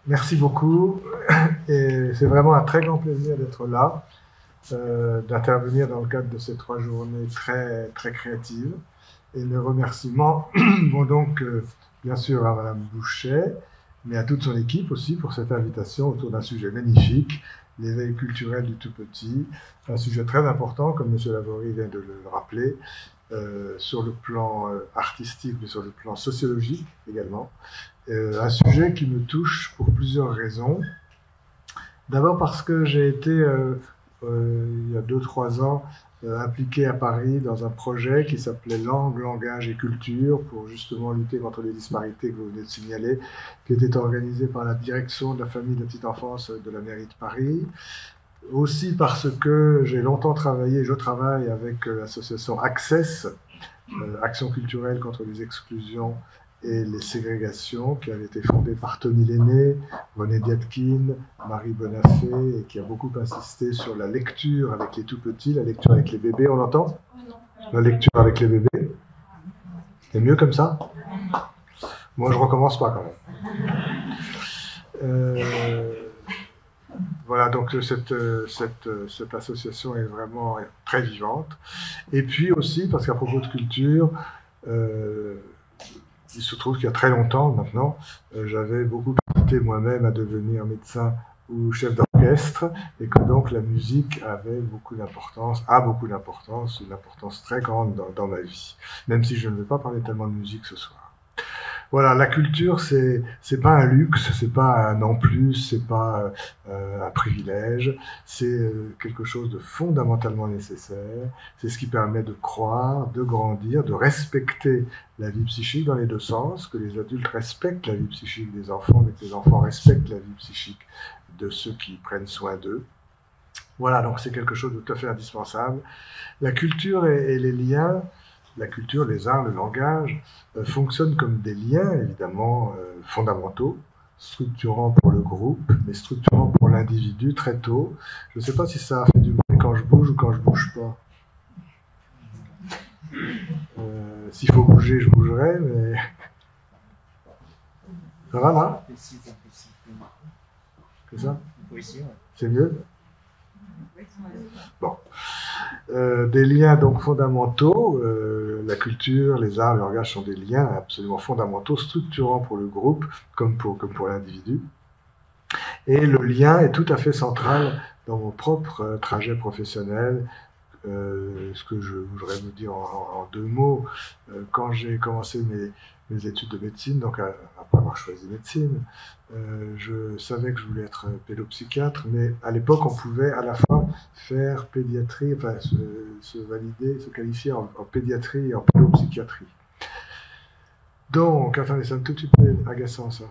Merci beaucoup. Et c'est vraiment un très grand plaisir d'être là, d'intervenir dans le cadre de ces 3 journées très, très créatives. Et mes remerciements vont donc, bien sûr, à Madame Bouchet, mais à toute son équipe aussi pour cette invitation autour d'un sujet magnifique, l'éveil culturel du tout petit, un sujet très important, comme M. Lavorie vient de le rappeler, sur le plan artistique, mais sur le plan sociologique également. Un sujet qui me touche pour plusieurs raisons. D'abord parce que j'ai été, il y a 2-3 ans, impliqué à Paris dans un projet qui s'appelait Langue, Langage et Culture, pour justement lutter contre les disparités que vous venez de signaler, qui était organisé par la direction de la famille de la petite enfance de la mairie de Paris. Aussi parce que j'ai longtemps travaillé, je travaille avec l'association Access, Action culturelle contre les exclusions et les ségrégations, qui avait été fondée par Tony Lenné, René Diatkin, Marie Bonafé, et qui a beaucoup insisté sur la lecture avec les tout-petits, la lecture avec les bébés, on l'entend ? La lecture avec les bébés. C'est mieux comme ça ? Moi, je recommence pas quand même. Voilà, donc cette association est vraiment très vivante. Et puis aussi, parce qu'à propos de culture, il se trouve qu'il y a très longtemps maintenant, j'avais beaucoup hésité moi-même à devenir médecin ou chef d'orchestre, et que donc la musique avait beaucoup d'importance, a beaucoup d'importance, une importance très grande dans ma vie, même si je ne vais pas parler tellement de musique ce soir. Voilà, la culture, c'est pas un luxe, c'est pas un en plus, c'est pas un privilège, c'est quelque chose de fondamentalement nécessaire. C'est ce qui permet de croire, de grandir, de respecter la vie psychique dans les 2 sens, que les adultes respectent la vie psychique des enfants, mais que les enfants respectent la vie psychique de ceux qui prennent soin d'eux. Voilà, donc c'est quelque chose de tout à fait indispensable. La culture et les liens, la culture, les arts, le langage, fonctionnent comme des liens, évidemment, fondamentaux, structurants pour le groupe, mais structurants pour l'individu très tôt. Je ne sais pas si ça a fait du bruit quand je bouge ou quand je bouge pas. S'il faut bouger, je bougerai, mais... Ça va, là ? C'est ça ? C'est mieux ? Bon. Des liens donc fondamentaux, la culture, les arts, le langage sont des liens absolument fondamentaux, structurants pour le groupe comme pour l'individu. Et le lien est tout à fait central dans mon propre trajet professionnel. Ce que je voudrais vous dire en 2 mots, quand j'ai commencé mes études de médecine, donc après avoir choisi médecine, je savais que je voulais être pédopsychiatre, mais à l'époque on pouvait à la fois faire pédiatrie, enfin se valider, se qualifier en pédiatrie et en pédopsychiatrie. Donc, attendez, c'est un tout petit peu agaçant ça.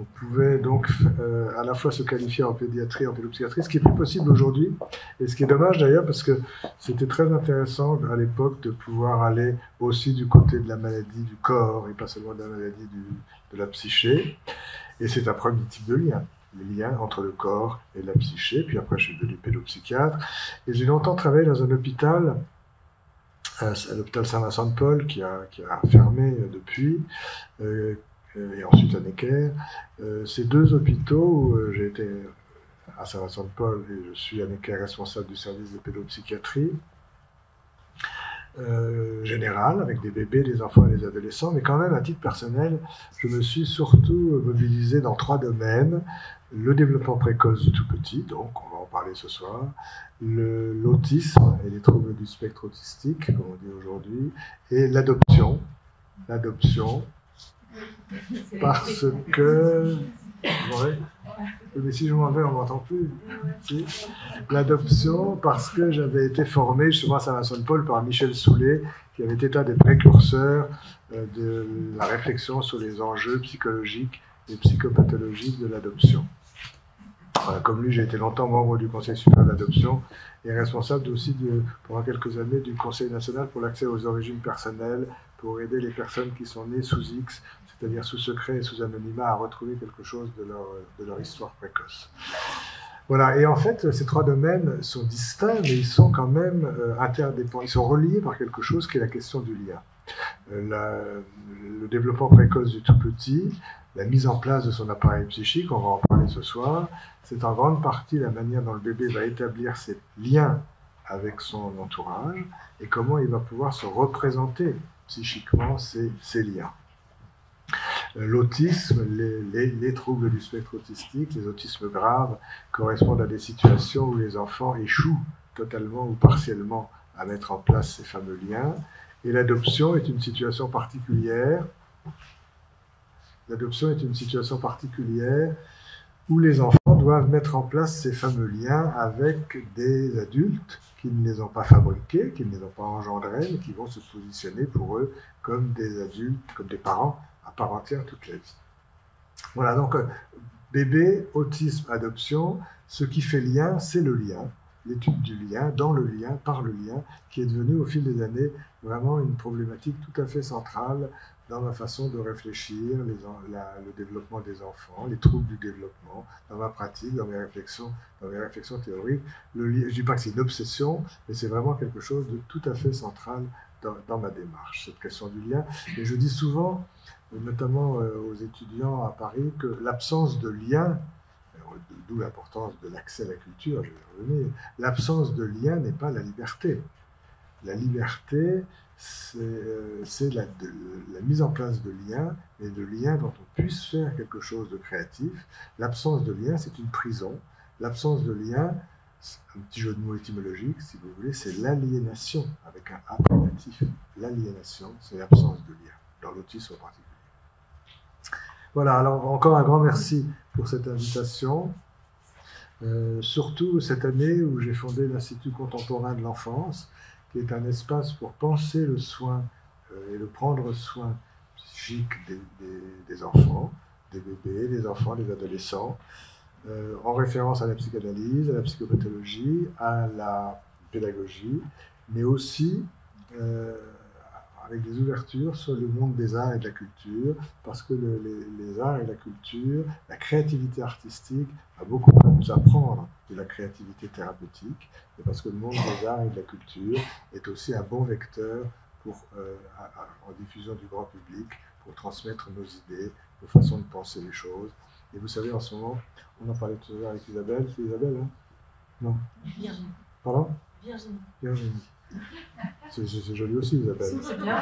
On pouvait donc à la fois se qualifier en pédiatrie et en pédopsychiatrie, ce qui est plus possible aujourd'hui, et ce qui est dommage d'ailleurs, parce que c'était très intéressant à l'époque de pouvoir aller aussi du côté de la maladie du corps, et pas seulement de la maladie de la psyché. Et c'est un premier type de lien, les liens entre le corps et la psyché, puis après je suis devenu pédopsychiatre, et j'ai longtemps travaillé dans un hôpital, à l'hôpital Saint-Vincent-de-Paul, qui a fermé depuis, et ensuite à Necker. Ces 2 hôpitaux où j'ai été à Saint-Vincent-de-Paul et je suis à Necker responsable du service de pédopsychiatrie générale, avec des bébés, des enfants et des adolescents, mais quand même à titre personnel, je me suis surtout mobilisé dans 3 domaines: le développement précoce du tout petit, donc on va en parler ce soir, l'autisme et les troubles du spectre autistique, comme on dit aujourd'hui, et l'adoption, parce que... Ouais. Mais si je m'en vais, on ne m'entend plus. Si. L'adoption, parce que j'avais été formé justement à Saint-Vincent-de-Paul par Michel Soulet, qui avait été un des précurseurs de la réflexion sur les enjeux psychologiques et psychopathologiques de l'adoption. Voilà, comme lui, j'ai été longtemps membre du Conseil supérieur de l'adoption et responsable aussi pendant quelques années du Conseil national pour l'accès aux origines personnelles, pour aider les personnes qui sont nées sous X, c'est-à-dire sous secret et sous anonymat, à retrouver quelque chose de leur histoire précoce. Voilà, et en fait, ces 3 domaines sont distincts, mais ils sont quand même interdépendants, ils sont reliés par quelque chose qui est la question du lien. le développement précoce du tout petit, la mise en place de son appareil psychique, on va en parler ce soir, c'est en grande partie la manière dont le bébé va établir ses liens avec son entourage et comment il va pouvoir se représenter psychiquement ces liens. L'autisme, les troubles du spectre autistique, les autismes graves correspondent à des situations où les enfants échouent totalement ou partiellement à mettre en place ces fameux liens. Et l'adoption est une situation particulière. L'adoption est une situation particulière où les enfants doivent mettre en place ces fameux liens avec des adultes qui ne les ont pas fabriqués, qui ne les ont pas engendrés, mais qui vont se positionner pour eux comme des adultes, comme des parents à part entière toute la vie. Voilà, donc bébé, autisme, adoption, ce qui fait lien, c'est le lien, l'étude du lien, dans le lien, par le lien, qui est devenu au fil des années vraiment une problématique tout à fait centrale dans ma façon de réfléchir, le développement des enfants, les troubles du développement, dans ma pratique, dans mes réflexions théoriques. Je ne dis pas que c'est une obsession, mais c'est vraiment quelque chose de tout à fait central dans ma démarche, cette question du lien. Et je dis souvent, notamment aux étudiants à Paris, que l'absence de lien, d'où l'importance de l'accès à la culture, je vais revenir, l'absence de lien n'est pas la liberté. La liberté, c'est la mise en place de liens, et de liens dont on puisse faire quelque chose de créatif. L'absence de lien, c'est une prison. L'absence de lien, un petit jeu de mots étymologique, si vous voulez, c'est l'aliénation, avec un A privatif. L'aliénation, c'est l'absence de lien, dans l'autisme en particulier. Voilà, alors encore un grand merci pour cette invitation. Surtout cette année où j'ai fondé l'Institut contemporain de l'enfance, qui est un espace pour penser le soin et le prendre soin psychique des enfants, des bébés, des enfants, des adolescents, en référence à la psychanalyse, à la psychopathologie, à la pédagogie, mais aussi avec des ouvertures sur le monde des arts et de la culture, parce que les arts et la culture, la créativité artistique a beaucoup à nous apprendre de la créativité thérapeutique, et parce que le monde des arts et de la culture est aussi un bon vecteur en diffusion du grand public, pour transmettre nos idées, nos façons de penser les choses. Et vous savez, en ce moment, on en parlait tout à l'heure avec Isabelle, c'est Isabelle, hein? Non. Virginie. Pardon? Virginie. Virginie. C'est joli aussi, Isabelle. C'est bien.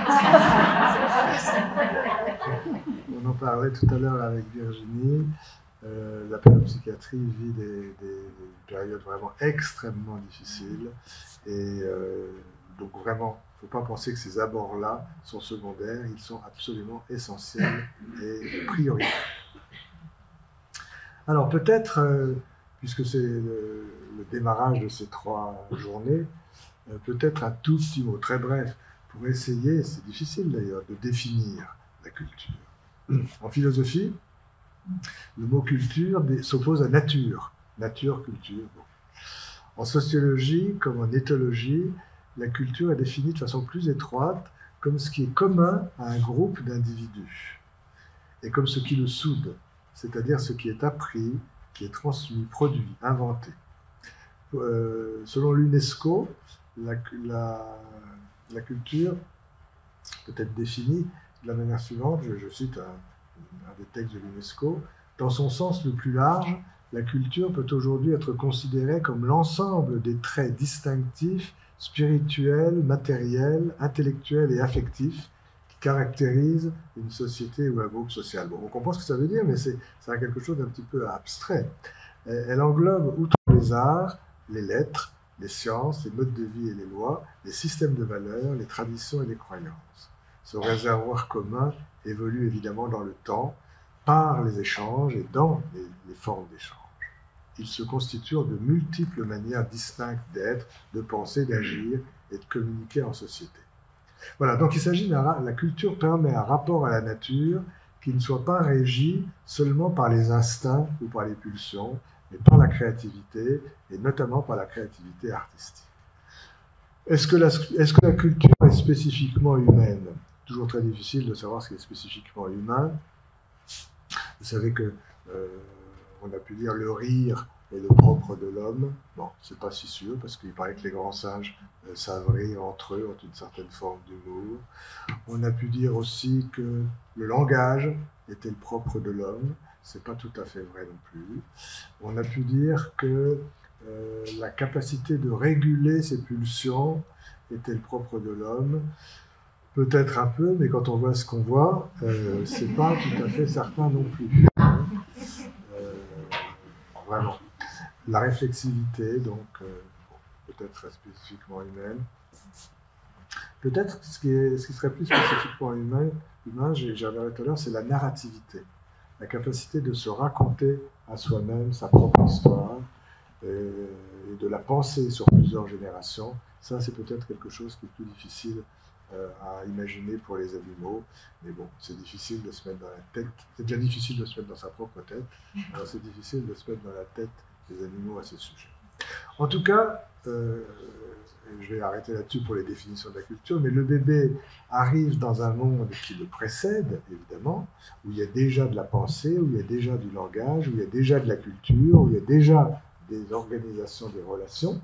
On en parlait tout à l'heure avec Virginie. La pédopsychiatrie vit des périodes vraiment extrêmement difficiles. Et donc vraiment, il ne faut pas penser que ces abords-là sont secondaires. Ils sont absolument essentiels et prioritaires. Alors peut-être, puisque c'est le démarrage de ces 3 journées, peut-être un tout petit mot, très bref, pour essayer, c'est difficile d'ailleurs, de définir la culture. En philosophie, le mot culture s'oppose à nature. Nature, culture. Bon. En sociologie, comme en éthologie, la culture est définie de façon plus étroite comme ce qui est commun à un groupe d'individus et comme ce qui le soude, c'est-à-dire ce qui est appris, qui est transmis, produit, inventé. Selon l'UNESCO, la culture peut être définie de la manière suivante, je cite un des textes de l'UNESCO, dans son sens le plus large, la culture peut aujourd'hui être considérée comme l'ensemble des traits distinctifs, spirituels, matériels, intellectuels et affectifs qui caractérisent une société ou un groupe social. Bon, on comprend ce que ça veut dire, mais c'est quelque chose d'un petit peu abstrait. Elle englobe, outre les arts, les lettres, les sciences, les modes de vie et les lois, les systèmes de valeurs, les traditions et les croyances. Ce réservoir commun évolue évidemment dans le temps, par les échanges et dans les formes d'échange. Il se constitue de multiples manières distinctes d'être, de penser, d'agir et de communiquer en société. Voilà, donc il s'agit la culture permet un rapport à la nature qui ne soit pas régi seulement par les instincts ou par les pulsions, mais par la créativité, et notamment par la créativité artistique. Est-ce que la culture est spécifiquement humaine? Toujours très difficile de savoir ce qui est spécifiquement humain. Vous savez que on a pu lire le rire est le propre de l'homme. Bon, c'est pas si sûr, parce qu'il paraît que les grands singes savent rire entre eux, ont une certaine forme d'humour. On a pu dire aussi que le langage était le propre de l'homme. C'est pas tout à fait vrai non plus. On a pu dire que la capacité de réguler ses pulsions était le propre de l'homme. Peut-être un peu, mais quand on voit ce qu'on voit, c'est pas tout à fait certain non plus. Vraiment. La réflexivité, donc, peut-être spécifiquement humaine. Peut-être ce qui serait plus spécifiquement humain, j'avais tout à l'heure, c'est la narrativité. La capacité de se raconter à soi-même sa propre histoire et de la penser sur plusieurs générations. Ça, c'est peut-être quelque chose qui est plus difficile à imaginer pour les animaux. Mais bon, c'est difficile de se mettre dans la tête. C'est déjà difficile de se mettre dans sa propre tête. Alors c'est difficile de se mettre dans la tête des animaux à ce sujet. En tout cas, je vais arrêter là-dessus pour les définitions de la culture, mais le bébé arrive dans un monde qui le précède, évidemment, où il y a déjà de la pensée, où il y a déjà du langage, où il y a déjà de la culture, où il y a déjà des organisations, des relations.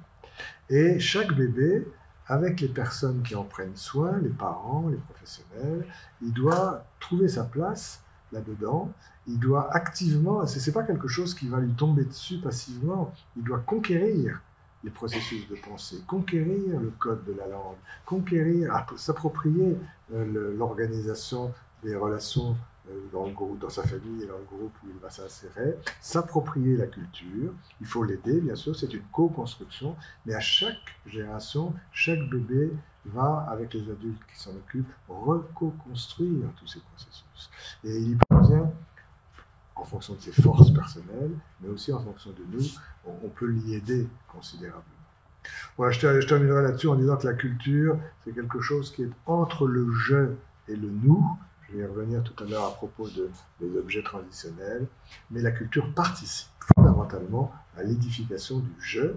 Et chaque bébé, avec les personnes qui en prennent soin, les parents, les professionnels, il doit trouver sa place là-dedans. Il doit activement, ce n'est pas quelque chose qui va lui tomber dessus passivement, il doit conquérir les processus de pensée, conquérir le code de la langue, conquérir, s'approprier l'organisation des relations dans le groupe, dans sa famille et dans le groupe où il va s'insérer, s'approprier la culture. Il faut l'aider, bien sûr, c'est une co-construction, mais à chaque génération, chaque bébé va, avec les adultes qui s'en occupent, reco-construire tous ces processus. Et il y parvient en fonction de ses forces personnelles, mais aussi en fonction de nous, on peut l'y aider considérablement. Voilà, je terminerai là-dessus en disant que la culture, c'est quelque chose qui est entre le je et le nous. Je vais y revenir tout à l'heure à propos des objets transitionnels, mais la culture participe fondamentalement à l'édification du je,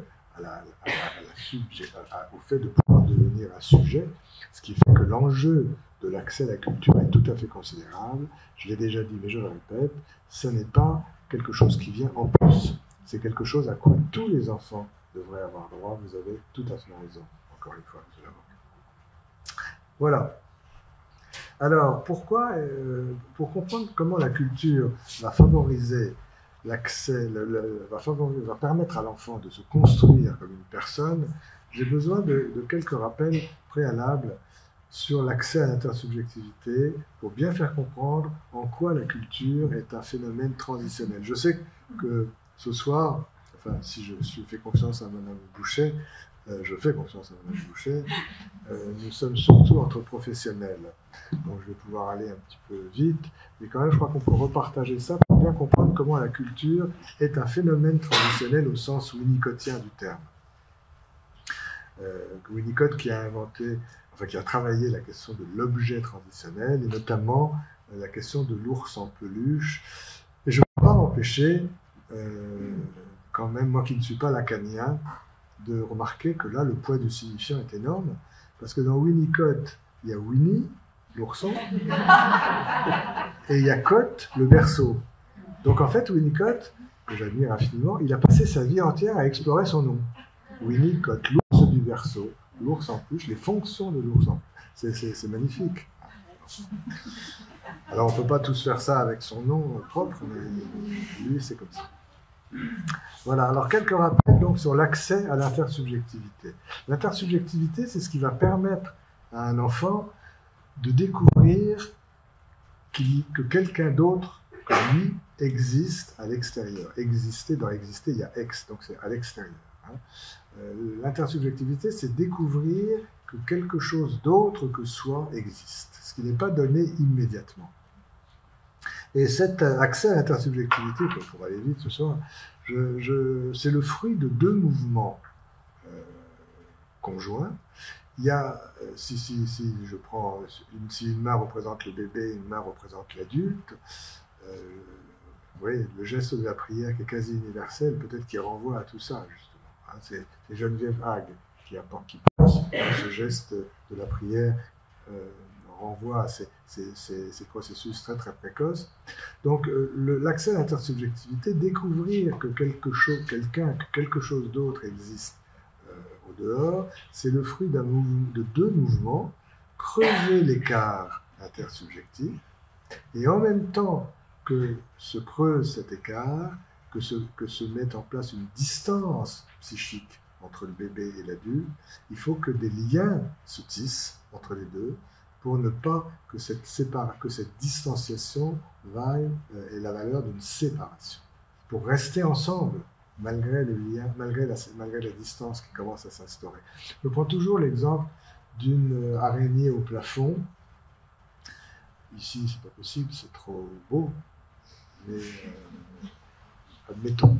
au fait de pouvoir devenir un sujet, ce qui fait que l'enjeu de l'accès à la culture est tout à fait considérable. Je l'ai déjà dit, mais je le répète, ce n'est pas quelque chose qui vient en plus. C'est quelque chose à quoi tous les enfants devraient avoir droit. Vous avez tout à fait raison, encore une fois, monsieur l'avocat. Voilà. Alors, pourquoi, pour comprendre comment la culture va favoriser l'accès, va permettre à l'enfant de se construire comme une personne, j'ai besoin de quelques rappels préalables sur l'accès à l'intersubjectivité pour bien faire comprendre en quoi la culture est un phénomène transitionnel. Je sais que ce soir, enfin, si je fais confiance à Madame Boucher, je fais confiance à Madame Boucher, nous sommes surtout entre professionnels. Donc je vais pouvoir aller un petit peu vite, mais quand même je crois qu'on peut repartager ça pour bien comprendre comment la culture est un phénomène transitionnel au sens winnicottien du terme. Winnicott qui a inventé, enfin qui a travaillé la question de l'objet transitionnel et notamment la question de l'ours en peluche. Et je ne peux pas m'empêcher, quand même, moi qui ne suis pas lacanien, de remarquer que là, le poids du signifiant est énorme, parce que dans Winnicott, il y a Winnie, l'ourson, et il y a Cott, le berceau. Donc en fait, Winnicott, que j'admire infiniment, il a passé sa vie entière à explorer son nom. Winnicott, l'ours du berceau, l'ours en peluche, les fonctions de l'ours en peluche. C'est magnifique. Alors on ne peut pas tous faire ça avec son nom propre, mais lui, c'est comme ça. Voilà, alors quelques rappels donc sur l'accès à l'intersubjectivité. L'intersubjectivité, c'est ce qui va permettre à un enfant de découvrir que quelqu'un d'autre que lui existe à l'extérieur. Exister, dans exister, il y a ex, donc c'est à l'extérieur. L'intersubjectivité, c'est découvrir que quelque chose d'autre que soi existe, ce qui n'est pas donné immédiatement. Et cet accès à l'intersubjectivité, pour aller vite ce soir, c'est le fruit de deux mouvements conjoints. Il y a, si je prends, si une main représente le bébé, une main représente l'adulte, vous voyez, le geste de la prière qui est quasi universel, peut-être qu'il renvoie à tout ça, justement. C'est Geneviève Hague qui pense à ce geste de la prière renvoie à ces processus très très précoces. Donc l'accès à l'intersubjectivité, découvrir que quelque chose d'autre existe au dehors, c'est le fruit de deux mouvements: creuser l'écart intersubjectif, et en même temps que se creuse cet écart, que se met en place une distance psychique entre le bébé et l'adulte, il faut que des liens se tissent entre les deux pour ne pas que cette distanciation ait la valeur d'une séparation. Pour rester ensemble, malgré le lien, malgré la distance qui commence à s'instaurer. Je prends toujours l'exemple d'une araignée au plafond. Ici, c'est pas possible, c'est trop beau, mais admettons.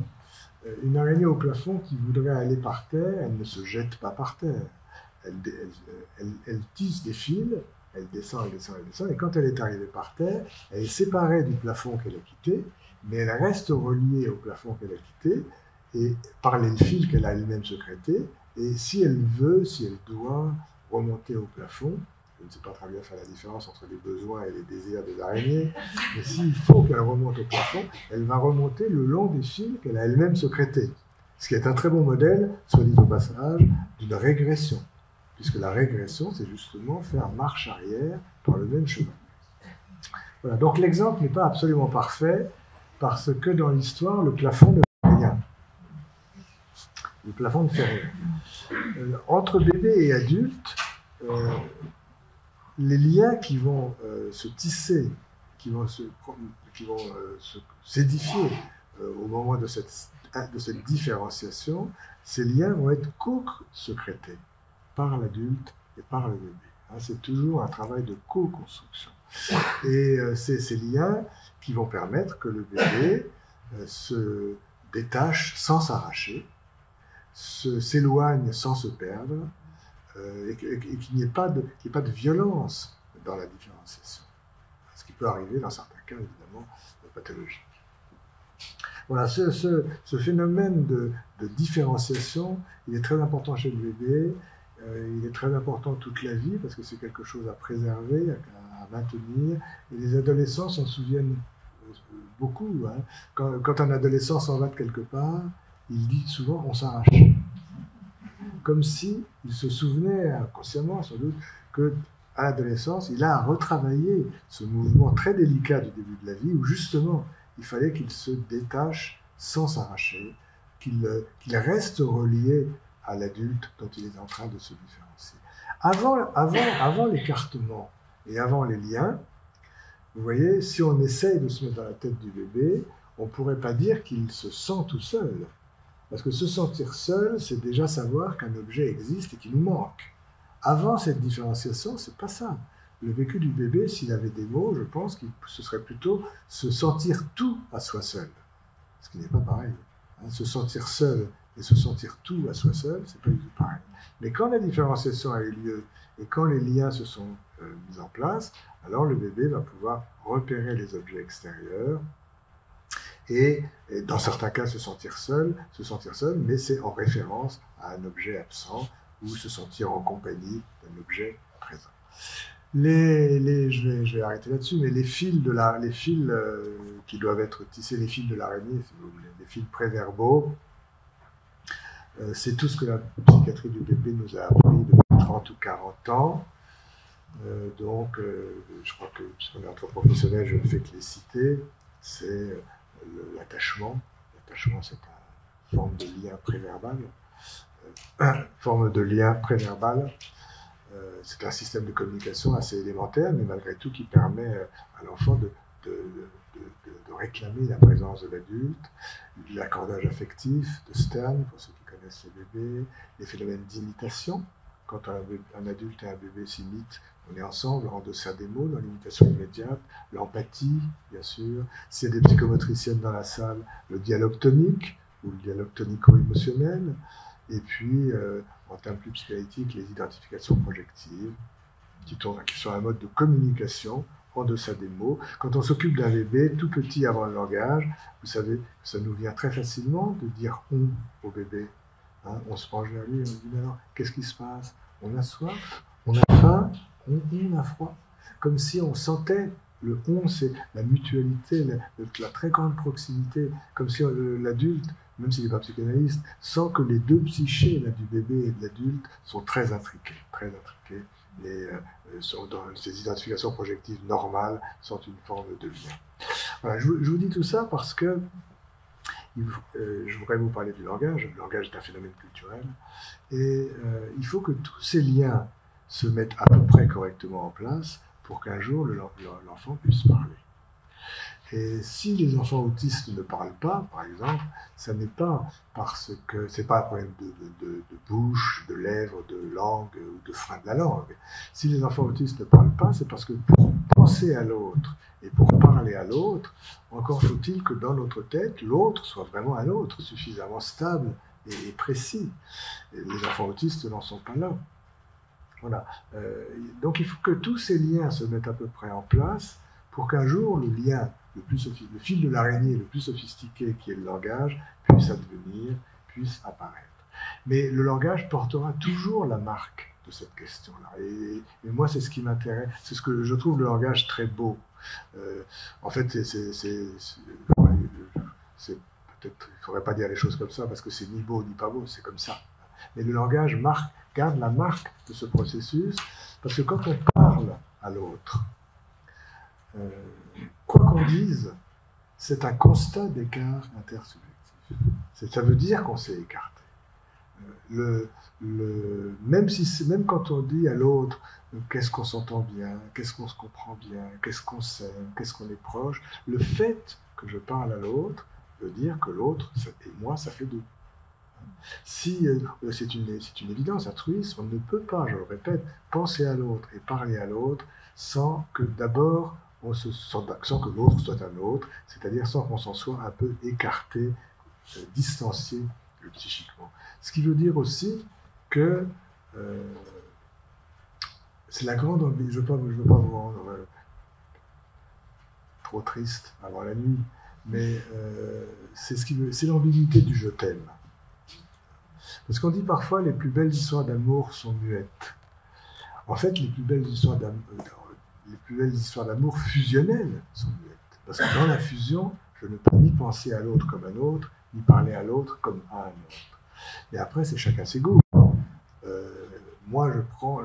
Une araignée au plafond qui voudrait aller par terre, elle ne se jette pas par terre. Elle tisse des fils, elle descend, et quand elle est arrivée par terre, elle est séparée du plafond qu'elle a quitté, mais elle reste reliée au plafond qu'elle a quitté, et par les fils qu'elle a elle-même sécrétés, et si elle veut, si elle doit remonter au plafond, je ne sais pas très bien faire la différence entre les besoins et les désirs des araignées, mais s'il faut qu'elle remonte au plafond, elle va remonter le long des fils qu'elle a elle-même sécrétés. Ce qui est un très bon modèle, soit dit au passage, d'une régression. Puisque la régression, c'est justement faire marche arrière par le même chemin. Voilà, donc l'exemple n'est pas absolument parfait, parce que dans l'histoire, le plafond ne fait rien. Le plafond ne fait rien. Entre bébé et adulte, les liens qui vont se tisser, qui vont s'édifier au moment de cette différenciation, ces liens vont être co-sécrétés par l'adulte et par le bébé. C'est toujours un travail de co-construction. Et c'est ces liens qui vont permettre que le bébé se détache sans s'arracher, s'éloigne sans se perdre, et qu'il n'y ait pas de violence dans la différenciation. Ce qui peut arriver dans certains cas, évidemment, pathologiques. Voilà, ce phénomène de différenciation, il est très important chez le bébé, il est très important toute la vie, parce que c'est quelque chose à préserver, à maintenir, et les adolescents s'en souviennent beaucoup. Quand un adolescent s'en va de quelque part, il dit souvent « on s'arrache ». Comme s'il se souvenait, inconsciemment sans doute, qu'à l'adolescence, il a à retravailler ce mouvement très délicat du début de la vie, où justement, il fallait qu'il se détache sans s'arracher, qu'il reste relié à l'adulte dont il est en train de se différencier. Avant l'écartement et avant les liens, vous voyez, si on essaye de se mettre dans la tête du bébé, on ne pourrait pas dire qu'il se sent tout seul. Parce que se sentir seul, c'est déjà savoir qu'un objet existe et qu'il nous manque. Avant cette différenciation, c'est pas ça. Le vécu du bébé, s'il avait des mots, je pense que ce serait plutôt se sentir tout à soi seul. Ce qui n'est pas pareil. Se sentir seul et se sentir tout à soi seul, c'est pas du tout pareil. Mais quand la différenciation a eu lieu et quand les liens se sont mis en place, alors le bébé va pouvoir repérer les objets extérieurs, et dans certains cas se sentir seul, mais c'est en référence à un objet absent ou se sentir en compagnie d'un objet présent. Je vais arrêter là-dessus, mais les fils qui doivent être tissés, les fils de l'araignée, si vous voulez, les fils préverbaux, c'est tout ce que la psychiatrie du bébé nous a appris depuis 30 ou 40 ans. Donc, je crois que, puisqu'on est entre professionnels, je ne fais que les citer, c'est l'attachement. L'attachement, c'est une forme de lien préverbal. C'est un système de communication assez élémentaire, mais malgré tout qui permet à l'enfant de réclamer la présence de l'adulte, l'accordage affectif de Stern, pour ceux qui connaissent les bébés, les phénomènes d'imitation. Quand un adulte et un bébé s'imitent, on est ensemble, en deçà des mots, dans l'imitation immédiate, l'empathie, bien sûr. S'il y a des psychomotriciennes dans la salle, le dialogue tonique, ou le dialogue tonico-émotionnel, et puis, en termes plus psychanalytiques, les identifications projectives, qui sont un mode de communication en deçà des mots. Quand on s'occupe d'un bébé tout petit avant le langage, vous savez, ça nous vient très facilement de dire « on » au bébé. On se penche vers lui et on dit « alors, qu'est-ce qui se passe? On a soif? On a faim? On a froid ?» comme si on sentait le on, c'est la mutualité, la très grande proximité, comme si l'adulte, même s'il n'est pas psychanalyste, sent que les deux psychés là, du bébé et de l'adulte sont très intriqués, et sont dans ces identifications projectives normales, sont une forme de lien. Voilà, je vous dis tout ça parce que je voudrais vous parler du langage. Le langage est un phénomène culturel, et il faut que tous ces liens se mettent à peu près correctement en place pour qu'un jour l'enfant puisse parler. Et si les enfants autistes ne parlent pas, par exemple, ça n'est pas parce que c'est pas un problème de bouche, de lèvres, de langue ou de frein de la langue. Si les enfants autistes ne parlent pas, c'est parce que pour penser à l'autre et pour parler à l'autre, encore faut-il que dans notre tête, l'autre soit vraiment un autre, suffisamment stable et précis. Et les enfants autistes n'en sont pas là. Voilà. Donc il faut que tous ces liens se mettent à peu près en place pour qu'un jour le lien, le fil de l'araignée le plus sophistiqué qui est le langage, puisse advenir, puisse apparaître. Mais le langage portera toujours la marque de cette question-là. Et moi, c'est ce qui m'intéresse, c'est ce que je trouve le langage très beau. En fait, peut-être, il ne faudrait pas dire les choses comme ça, parce que c'est ni beau ni pas beau, c'est comme ça. Mais le langage garde la marque de ce processus, parce que quand on parle à l'autre, quoi qu'on dise, c'est un constat d'écart intersubjectif. Ça veut dire qu'on s'est écarté. Même quand on dit à l'autre qu'est-ce qu'on s'entend bien, qu'est-ce qu'on se comprend bien, qu'est-ce qu'on s'aime, qu'est-ce qu'on est proche, le fait que je parle à l'autre veut dire que l'autre et moi, ça fait deux. Si c'est une évidence, altruisme, on ne peut pas, je le répète, penser à l'autre et parler à l'autre sans que d'abord sans que l'autre soit un autre, c'est-à-dire sans qu'on s'en soit un peu écarté, distancié psychiquement. Ce qui veut dire aussi que c'est la grande ambiguïté. Je ne veux pas vous rendre trop triste avant la nuit, mais c'est l'ambiguïté du je t'aime. Parce qu'on dit parfois les plus belles histoires d'amour sont muettes. En fait, les plus belles histoires d'amour fusionnelles sont muettes. Parce que dans la fusion, je ne peux ni penser à l'autre comme un autre, ni parler à l'autre comme à un autre. Et après, c'est chacun ses goûts. Moi,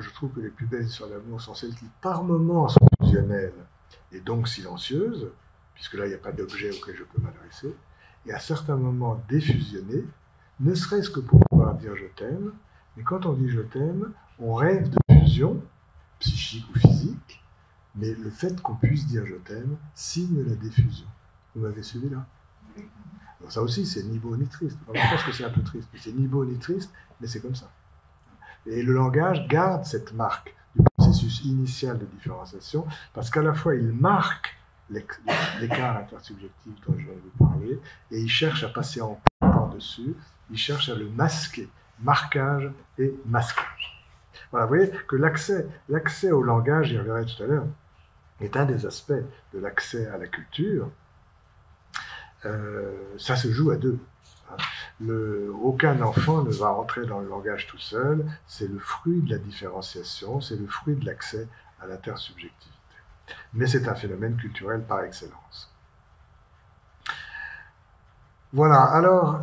je trouve que les plus belles histoires d'amour sont celles qui, par moments, sont fusionnelles et donc silencieuses, puisque là, il n'y a pas d'objet auquel je peux m'adresser, et à certains moments défusionnées, ne serait-ce que pour pouvoir dire je t'aime, mais quand on dit je t'aime, on rêve de fusion, psychique ou physique, mais le fait qu'on puisse dire je t'aime signe la diffusion. Vous m'avez suivi là? Alors ça aussi, c'est ni beau ni triste. Enfin, je pense que c'est un peu triste, mais c'est ni beau ni triste, mais c'est comme ça. Et le langage garde cette marque du processus initial de différenciation, parce qu'à la fois il marque l'écart intersubjectif dont je viens de vous parler, et il cherche à passer en par-dessus, il cherche à le masquer, marquage et masquage. Voilà, vous voyez que l'accès au langage, j'y reviendrai tout à l'heure, est un des aspects de l'accès à la culture. Ça se joue à deux. Aucun enfant ne va entrer dans le langage tout seul, c'est le fruit de la différenciation, c'est le fruit de l'accès à l'intersubjectivité. Mais c'est un phénomène culturel par excellence. Voilà, alors,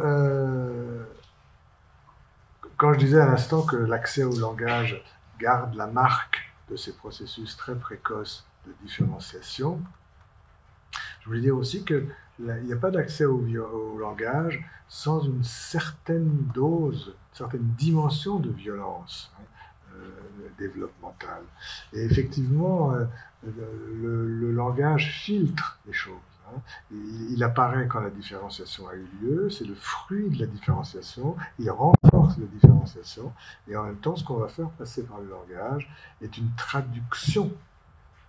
quand je disais à l'instant que l'accès au langage garde la marque de ces processus très précoces de différenciation, je voulais dire aussi qu'il n'y a pas d'accès au langage sans une certaine dose, une certaine dimension de violence développementale. Et effectivement, le langage filtre les choses. Il apparaît quand la différenciation a eu lieu, c'est le fruit de la différenciation, il renforce la différenciation, et en même temps, ce qu'on va faire passer par le langage est une traduction,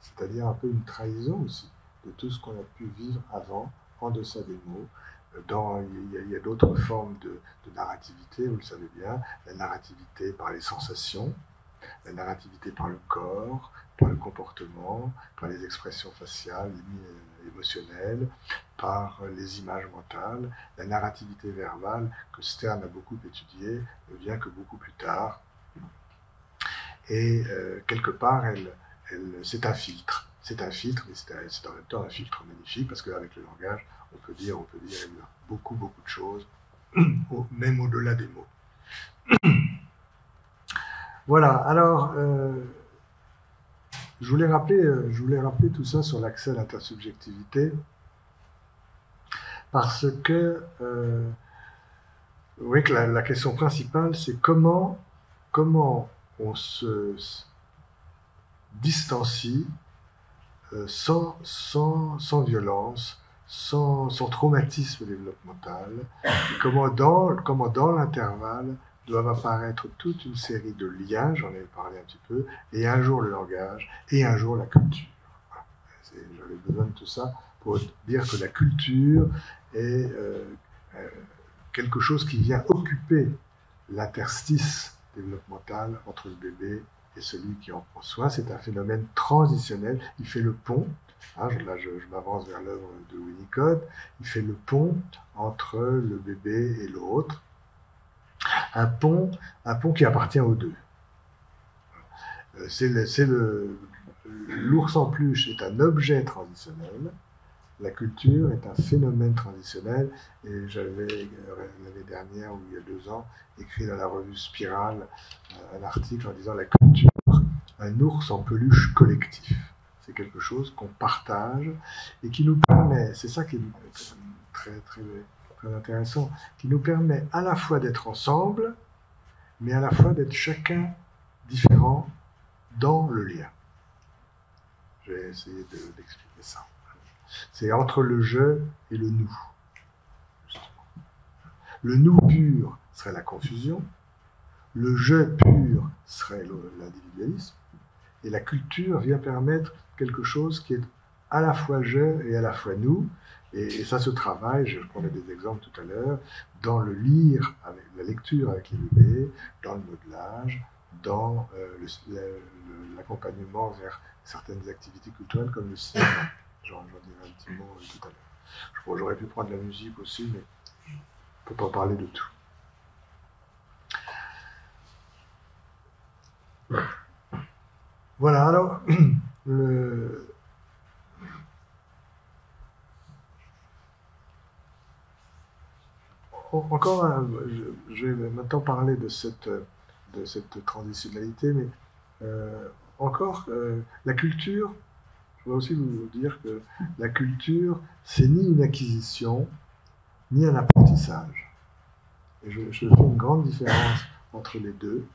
c'est-à-dire un peu une trahison aussi, de tout ce qu'on a pu vivre avant, en deçà des mots. Il y a d'autres formes de narrativité, vous le savez bien, la narrativité par les sensations, la narrativité par le corps, par le comportement, par les expressions faciales, émotionnelles, par les images mentales. La narrativité verbale, que Stern a beaucoup étudiée, ne vient que beaucoup plus tard. Et quelque part, c'est un filtre. C'est un filtre, mais c'est en même temps un filtre magnifique, parce qu'avec le langage, on peut dire beaucoup, beaucoup de choses, même au-delà des mots. Voilà, alors, je voulais rappeler tout ça sur l'accès à l'intersubjectivité, parce que, oui, que la question principale, c'est comment on se distancie sans violence, sans traumatisme développemental, et comment dans l'intervalle doivent apparaître toute une série de liens, j'en ai parlé un petit peu, et un jour le langage, et un jour la culture. J'avais besoin de tout ça pour dire que la culture est quelque chose qui vient occuper l'interstice développemental entre le bébé et celui qui en prend soin. C'est un phénomène transitionnel. Il fait le pont. Là, je m'avance vers l'œuvre de Winnicott. Il fait le pont entre le bébé et l'autre. Un pont qui appartient aux deux. L'ours en peluche est un objet transitionnel. La culture est un phénomène transitionnel, et j'avais, l'année dernière ou il y a 2 ans, écrit dans la revue Spirale un article en disant la culture, un ours en peluche collectif. C'est quelque chose qu'on partage et qui nous permet, c'est ça qui est très, très, très intéressant, qui nous permet à la fois d'être ensemble, mais à la fois d'être chacun différent dans le lien. Je vais essayer d'expliquer ça. C'est entre le je et le nous. Justement. Le nous pur serait la confusion, le je pur serait l'individualisme, et la culture vient permettre quelque chose qui est à la fois je et à la fois nous, et ça se travaille, je prenais des exemples tout à l'heure, dans le lire, avec la lecture avec les bébés, dans le modelage, dans l'accompagnement vers certaines activités culturelles comme le cinéma. J'en dirai un petit mot tout à l'heure. J'aurais pu prendre la musique aussi, mais on ne peut pas parler de tout. Voilà, alors, encore, je vais maintenant parler de cette transitionnalité, mais encore, la culture, je voudrais aussi vous dire que la culture, c'est ni une acquisition, ni un apprentissage. Et je fais une grande différence entre les deux,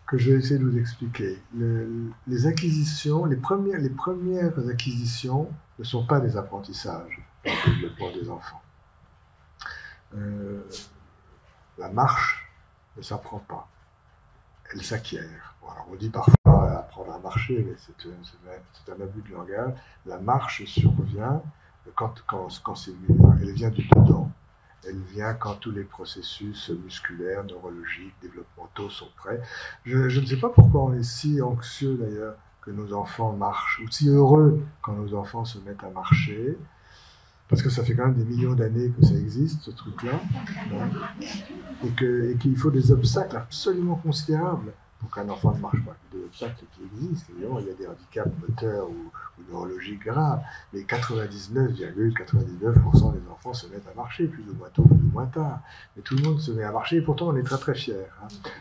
que je vais essayer de vous expliquer. Les acquisitions, les premières acquisitions ne sont pas des apprentissages dans le développement des enfants. La marche ne s'apprend pas, elle s'acquiert. Bon, alors on dit parfois apprendre à marcher, mais c'est un abus de langage. La marche survient quand c'est mûr, elle vient du dedans. Elle vient quand tous les processus musculaires, neurologiques, développementaux sont prêts. Je ne sais pas pourquoi on est si anxieux d'ailleurs que nos enfants marchent, ou si heureux quand nos enfants se mettent à marcher, parce que ça fait quand même des millions d'années que ça existe, ce truc-là, et qu'il faut des obstacles absolument considérables pour qu'un enfant ne marche pas. Des obstacles qui existent, évidemment, il y a des handicaps moteurs ou neurologiques graves, mais 99,99% des enfants se mettent à marcher, plus ou moins tôt, plus ou moins tard. Mais tout le monde se met à marcher, et pourtant on est très très fiers.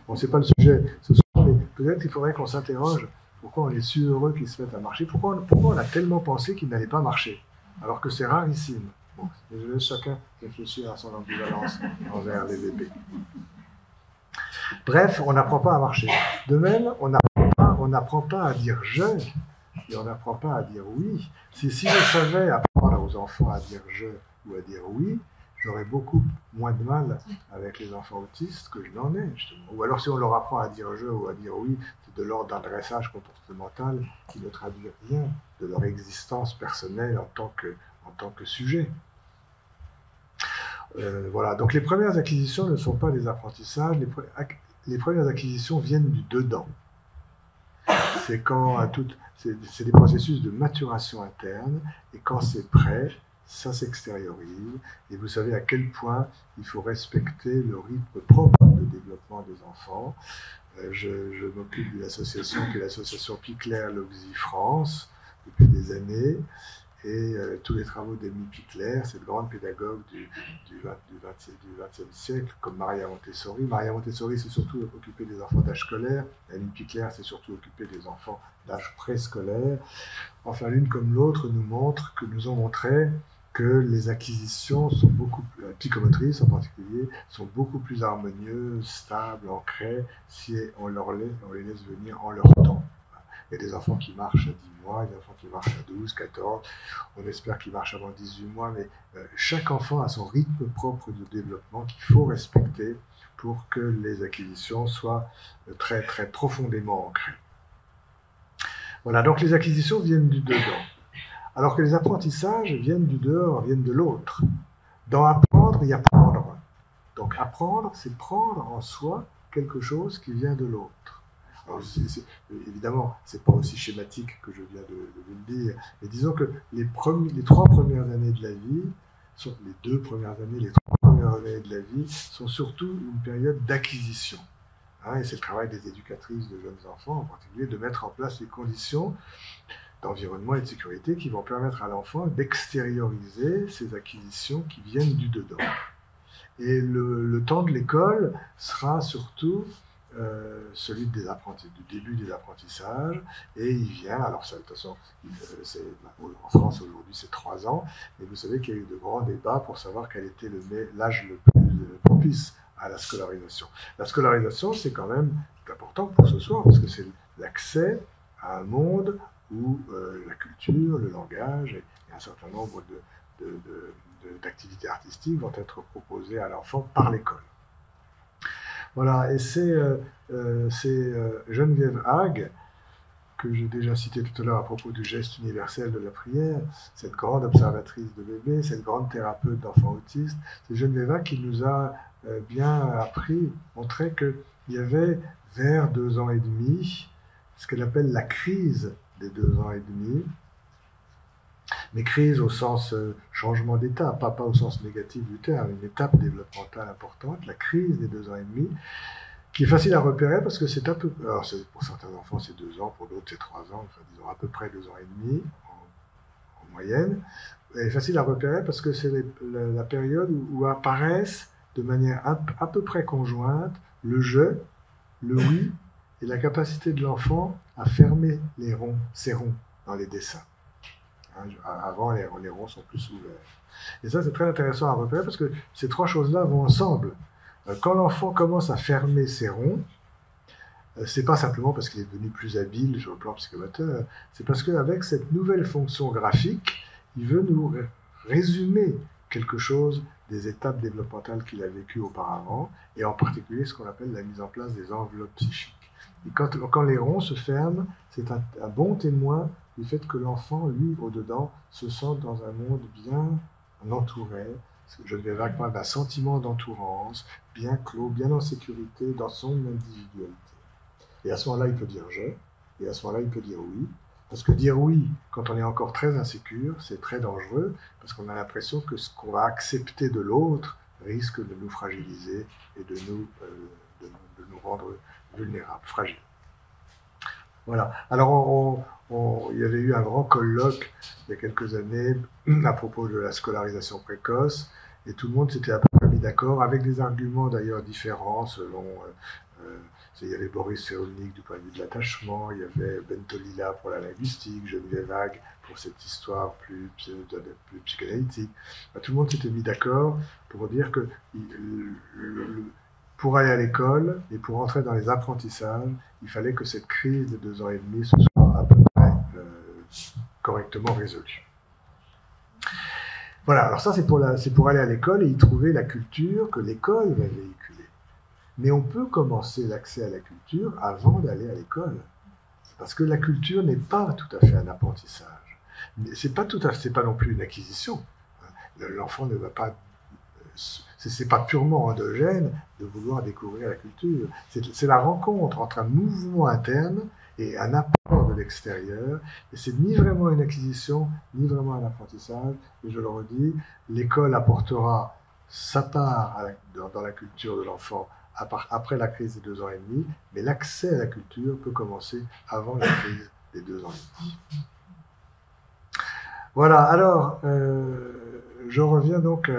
Bon, c'est pas le sujet ce soir, mais peut-être qu'il faudrait qu'on s'interroge pourquoi on est si heureux qu'ils se mettent à marcher, pourquoi on a tellement pensé qu'ils n'allaient pas marcher, alors que c'est rarissime. Bon, je laisse chacun réfléchir à son ambivalence envers les bébés. Bref, on n'apprend pas à marcher. De même, on n'apprend pas à dire « je », et on n'apprend pas à dire « oui ». Si je savais apprendre aux enfants à dire « je » ou à dire « oui », j'aurais beaucoup moins de mal avec les enfants autistes que je n'en ai, justement. Ou alors si on leur apprend à dire « je » ou à dire « oui », c'est de l'ordre d'un dressage comportemental qui ne traduit rien de leur existence personnelle en tant que sujet. Voilà, donc les premières acquisitions ne sont pas des apprentissages, les premières acquisitions viennent du dedans. C'est des processus de maturation interne, et quand c'est prêt, ça s'extériorise, et vous savez à quel point il faut respecter le rythme propre de développement des enfants. Je m'occupe d'une association qui est l'association Picler-Loxy France depuis des années. Et tous les travaux d'Émile Picler, cette grande pédagogue du XXe siècle, comme Maria Montessori. Maria Montessori s'est surtout occupée des enfants d'âge scolaire, Émile Picler s'est surtout occupé des enfants d'âge préscolaire. Enfin, l'une comme l'autre nous ont montré que les acquisitions sont beaucoup plus, psychomotrices en particulier, sont beaucoup plus harmonieuses, stables, ancrées, si on les laisse venir en leur temps. Il y a des enfants qui marchent à 10 mois, des enfants qui marchent à 12, 14, on espère qu'ils marchent avant 18 mois, mais chaque enfant a son rythme propre de développement qu'il faut respecter pour que les acquisitions soient très, très profondément ancrées. Voilà, donc les acquisitions viennent du dedans, alors que les apprentissages viennent du dehors, viennent de l'autre. Dans apprendre, il y a prendre. Donc apprendre, c'est prendre en soi quelque chose qui vient de l'autre. Alors, évidemment, ce n'est pas aussi schématique que je viens de vous le dire, mais disons que les 3 premières années de la vie, les 2 premières années, les 3 premières années de la vie, sont surtout une période d'acquisition. Et c'est le travail des éducatrices de jeunes enfants, en particulier, de mettre en place les conditions d'environnement et de sécurité qui vont permettre à l'enfant d'extérioriser ces acquisitions qui viennent du dedans. Et le temps de l'école sera surtout celui du début des apprentissages, et il vient, alors ça, de toute façon, en France aujourd'hui c'est 3 ans, mais vous savez qu'il y a eu de grands débats pour savoir quel était l'âge le plus propice à la scolarisation. La scolarisation, c'est quand même important pour ce soir, parce que c'est l'accès à un monde où la culture, le langage et un certain nombre d'activités artistiques vont être proposées à l'enfant par l'école. Voilà, et c'est Geneviève Hague, que j'ai déjà cité tout à l'heure à propos du geste universel de la prière, cette grande observatrice de bébés, cette grande thérapeute d'enfants autistes, c'est Geneviève Hague qui nous a bien montré qu'il y avait vers 2 ans et demi, ce qu'elle appelle la crise des 2 ans et demi, mais crise au sens changement d'état, pas au sens négatif du terme, une étape développementale importante, la crise des 2 ans et demi, qui est facile à repérer parce que c'est un peu, alors pour certains enfants c'est 2 ans, pour d'autres c'est 3 ans, enfin disons à peu près 2 ans et demi en moyenne. Elle est facile à repérer parce que c'est la période où apparaissent de manière à peu près conjointe le je, le oui et la capacité de l'enfant à fermer ses ronds dans les dessins. Avant, les ronds sont plus ouverts. Et ça, c'est très intéressant à repérer parce que ces 3 choses-là vont ensemble. Quand l'enfant commence à fermer ses ronds, c'est pas simplement parce qu'il est devenu plus habile sur le plan psychomoteur, c'est parce qu'avec cette nouvelle fonction graphique, il veut nous résumer quelque chose des étapes développementales qu'il a vécues auparavant, et en particulier ce qu'on appelle la mise en place des enveloppes psychiques. Et quand les ronds se ferment, c'est un bon témoin du fait que l'enfant, lui, au-dedans, se sent dans un monde bien entouré. Je vais parler d'un sentiment d'entourance, bien clos, bien en sécurité dans son individualité. Et à ce moment-là, il peut dire « je », et à ce moment-là, il peut dire « oui ». Parce que dire « oui », quand on est encore très insécure, c'est très dangereux, parce qu'on a l'impression que ce qu'on va accepter de l'autre risque de nous fragiliser et de nous rendre vulnérables, fragiles. Voilà. Alors, il y avait eu un grand colloque il y a quelques années à propos de la scolarisation précoce, et tout le monde s'était à peu près mis d'accord, avec des arguments d'ailleurs différents selon... il y avait Boris Cyrulnik du point de vue de l'attachement, il y avait Bentolila pour la linguistique, Geneviève Hague pour cette histoire plus psychanalytique. Tout le monde s'était mis d'accord pour dire que pour aller à l'école et pour entrer dans les apprentissages, il fallait que cette crise de 2 ans et demi se soit à peu près correctement résolue. Voilà, alors ça c'est pour aller à l'école et y trouver la culture que l'école va véhiculer. Mais on peut commencer l'accès à la culture avant d'aller à l'école. Parce que la culture n'est pas tout à fait un apprentissage. C'est pas non plus une acquisition. L'enfant ne va pas... C'est pas purement endogène de vouloir découvrir la culture. C'est la rencontre entre un mouvement interne et un apport de l'extérieur. Et c'est ni vraiment une acquisition, ni vraiment un apprentissage. Et je le redis, l'école apportera sa part dans la culture de l'enfant après la crise des 2 ans et demi, mais l'accès à la culture peut commencer avant la crise des 2 ans et demi. Voilà, alors, je reviens donc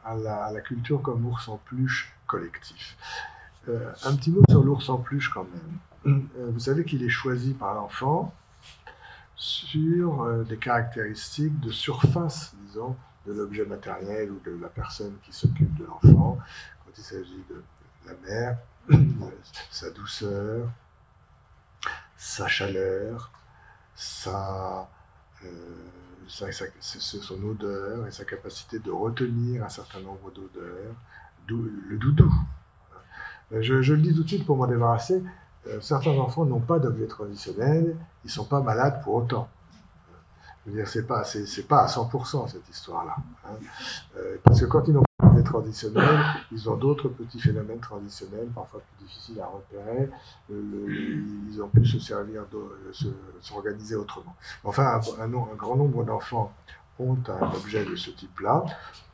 à la culture comme ours en peluche collectif. Un petit mot sur l'ours en peluche quand même. Vous savez qu'il est choisi par l'enfant sur des caractéristiques de surface, disons, de l'objet matériel ou de la personne qui s'occupe de l'enfant, quand il s'agit de la mère, sa douceur, sa chaleur, son odeur et sa capacité de retenir un certain nombre d'odeurs, le doudou. Je le dis tout de suite pour m'en débarrasser, certains enfants n'ont pas d'objet traditionnel, ils ne sont pas malades pour autant. Je veux dire, c'est pas à 100% cette histoire-là. Hein. Parce que quand ils n'ont pas d'objet traditionnel, ils ont d'autres petits phénomènes traditionnels, parfois plus difficiles à repérer. Ils ont pu se servir, s'organiser autrement. Enfin, un grand nombre d'enfants ont un objet de ce type-là,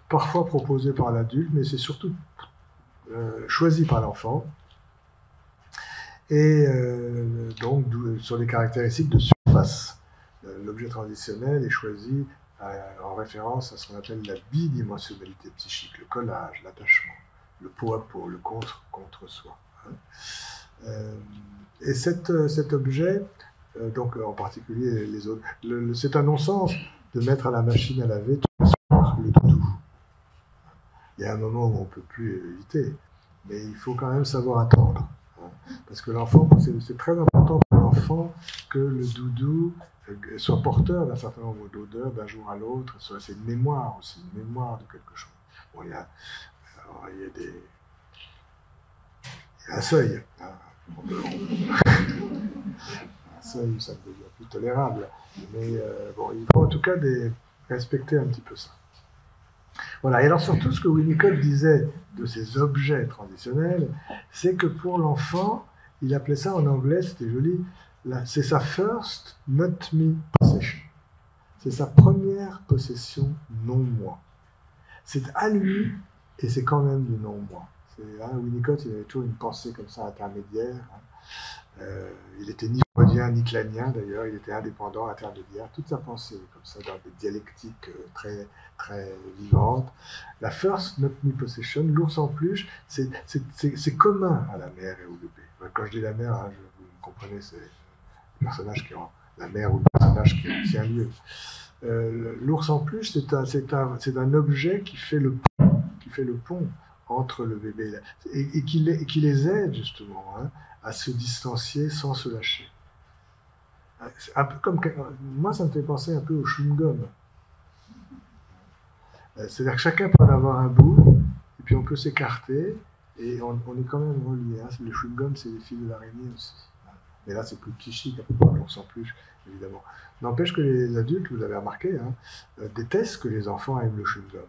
parfois proposé par l'adulte, mais c'est surtout choisi par l'enfant. Et donc, sur les caractéristiques de surface. L'objet traditionnel est choisi en référence à ce qu'on appelle la bidimensionnalité psychique, le collage, l'attachement, le pot à pot, le contre soi. Et cet objet, donc en particulier les autres, c'est un non-sens de mettre à la machine à laver tous les soirs le doudou. Il y a un moment où on ne peut plus éviter, mais il faut quand même savoir attendre. Parce que l'enfant, c'est très important pour l'enfant que le doudou soit porteur d'un certain nombre d'odeurs d'un jour à l'autre. C'est une mémoire aussi, une mémoire de quelque chose. Bon, il y a un seuil. Hein. Un seuil où ça devient plus tolérable. Mais bon, il faut en tout cas respecter un petit peu ça. Voilà. Et alors surtout, ce que Winnicott disait de ces objets traditionnels, c'est que pour l'enfant, il appelait ça en anglais, c'était joli, c'est sa first not me possession. C'est sa première possession non moi. C'est à lui et c'est quand même du non moi. Winnicott, il avait toujours une pensée comme ça intermédiaire. Il était ni freudien ni clanien d'ailleurs, il était indépendant, intermédiaire. Toute sa pensée comme ça dans des dialectiques très très vivantes. La first not me possession, l'ours en peluche, c'est commun à la mère et au bébé. Quand je dis la mère, hein, vous comprenez, c'est le personnage qui la mère ou le personnage qui tient lieu. L'ours en peluche, c'est un objet qui fait le pont entre le bébé et qui les aide justement à se distancier sans se lâcher. Un peu comme moi, ça me fait penser un peu au chewing-gum. C'est-à-dire que chacun peut en avoir un bout et puis on peut s'écarter et on est quand même relié. Le chewing-gum, c'est les fils de l'araignée aussi. Mais là, c'est plus psychique, l'ours en peluche, évidemment. N'empêche que les adultes, vous l'avez remarqué, détestent que les enfants aiment le chewing-gum.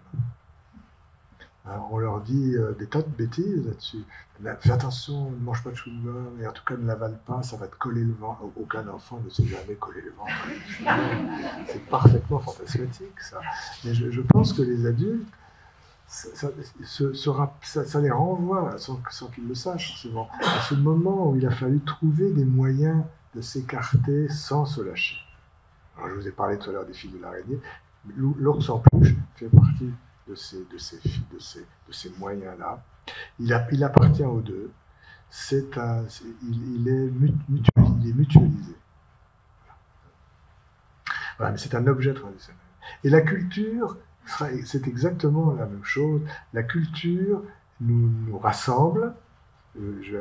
Alors, on leur dit des tas de bêtises là-dessus. Fais attention, ne mange pas de chewing-gum, et en tout cas ne l'avale pas, ça va te coller le ventre. Aucun enfant ne sait jamais coller le ventre. C'est parfaitement fantasmatique, ça. Mais je pense que les adultes, ça les renvoie, sans qu'ils le sachent forcément, à ce moment où il a fallu trouver des moyens de s'écarter sans se lâcher. Alors, je vous ai parlé tout à l'heure des fils de l'araignée. L'ours en peluche fait partie de ces moyens-là. Il appartient aux deux. Il est mutualisé. Voilà, mais c'est un objet traditionnel. Et la culture, c'est exactement la même chose. La culture nous rassemble.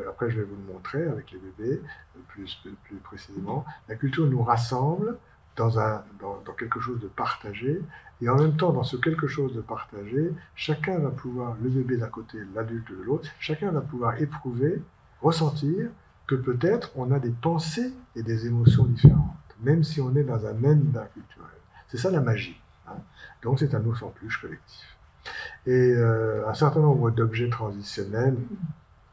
Après, je vais vous le montrer avec les bébés, plus précisément. La culture nous rassemble dans quelque chose de partagé. Et en même temps, dans ce quelque chose de partagé, chacun va pouvoir, le bébé d'un côté, l'adulte de l'autre, chacun va pouvoir éprouver, ressentir que peut-être on a des pensées et des émotions différentes, même si on est dans un même bain culturel. C'est ça la magie. Donc c'est un ours en peluche collectif. Et un certain nombre d'objets transitionnels,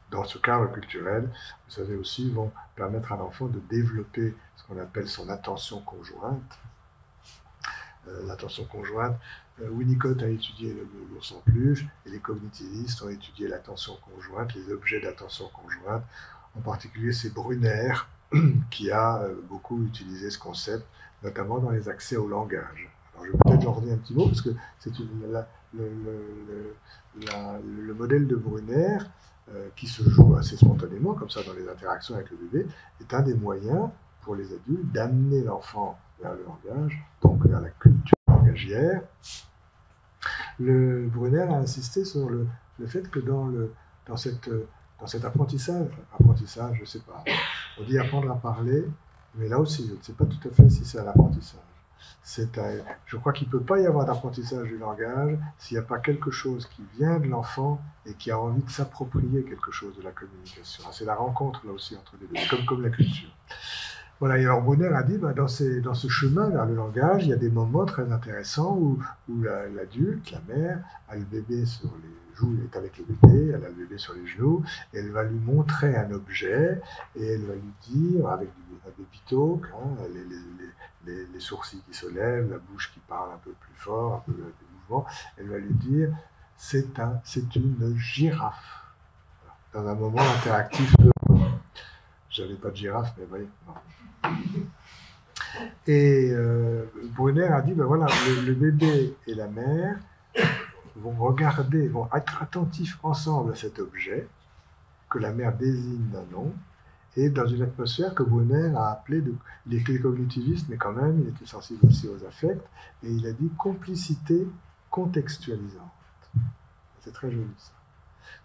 dans ce cadre culturel, vous savez aussi, vont permettre à l'enfant de développer ce qu'on appelle son attention conjointe. l'attention conjointe. Winnicott a étudié l'ours en peluche et les cognitivistes ont étudié l'attention conjointe, les objets d'attention conjointe. En particulier, c'est Brunner qui a beaucoup utilisé ce concept, notamment dans les accès au langage. Alors, je vais peut-être en redire un petit mot, parce que c'est le modèle de Brunner, qui se joue assez spontanément, comme ça, dans les interactions avec le bébé, est un des moyens pour les adultes d'amener l'enfant vers le langage, donc vers la culture langagière. Brunner a insisté sur le fait que dans cet apprentissage, je ne sais pas, on dit apprendre à parler, mais là aussi, je ne sais pas tout à fait si c'est un apprentissage. Je crois qu'il ne peut pas y avoir d'apprentissage du langage s'il n'y a pas quelque chose qui vient de l'enfant et qui a envie de s'approprier quelque chose de la communication. C'est la rencontre là aussi entre les deux, comme la culture. Voilà, et alors Brunner a dit, dans ce chemin vers le langage, il y a des moments très intéressants où l'adulte, la mère, a le bébé sur les joues, elle est avec le bébé, elle a le bébé sur les genoux, et elle va lui montrer un objet, et elle va lui dire, avec des pitoques, les sourcils qui se lèvent, la bouche qui parle un peu plus fort, un peu des mouvements, elle va lui dire, c'est une girafe. Dans un moment interactif heureux. J'avais pas de girafe, mais voyez, non. Et Brunner a dit, voilà, le bébé et la mère vont être attentifs ensemble à cet objet que la mère désigne d'un nom, et dans une atmosphère que Brunner a appelée, il était cognitiviste, mais quand même, il était sensible aussi aux affects, et il a dit complicité contextualisante. C'est très joli ça.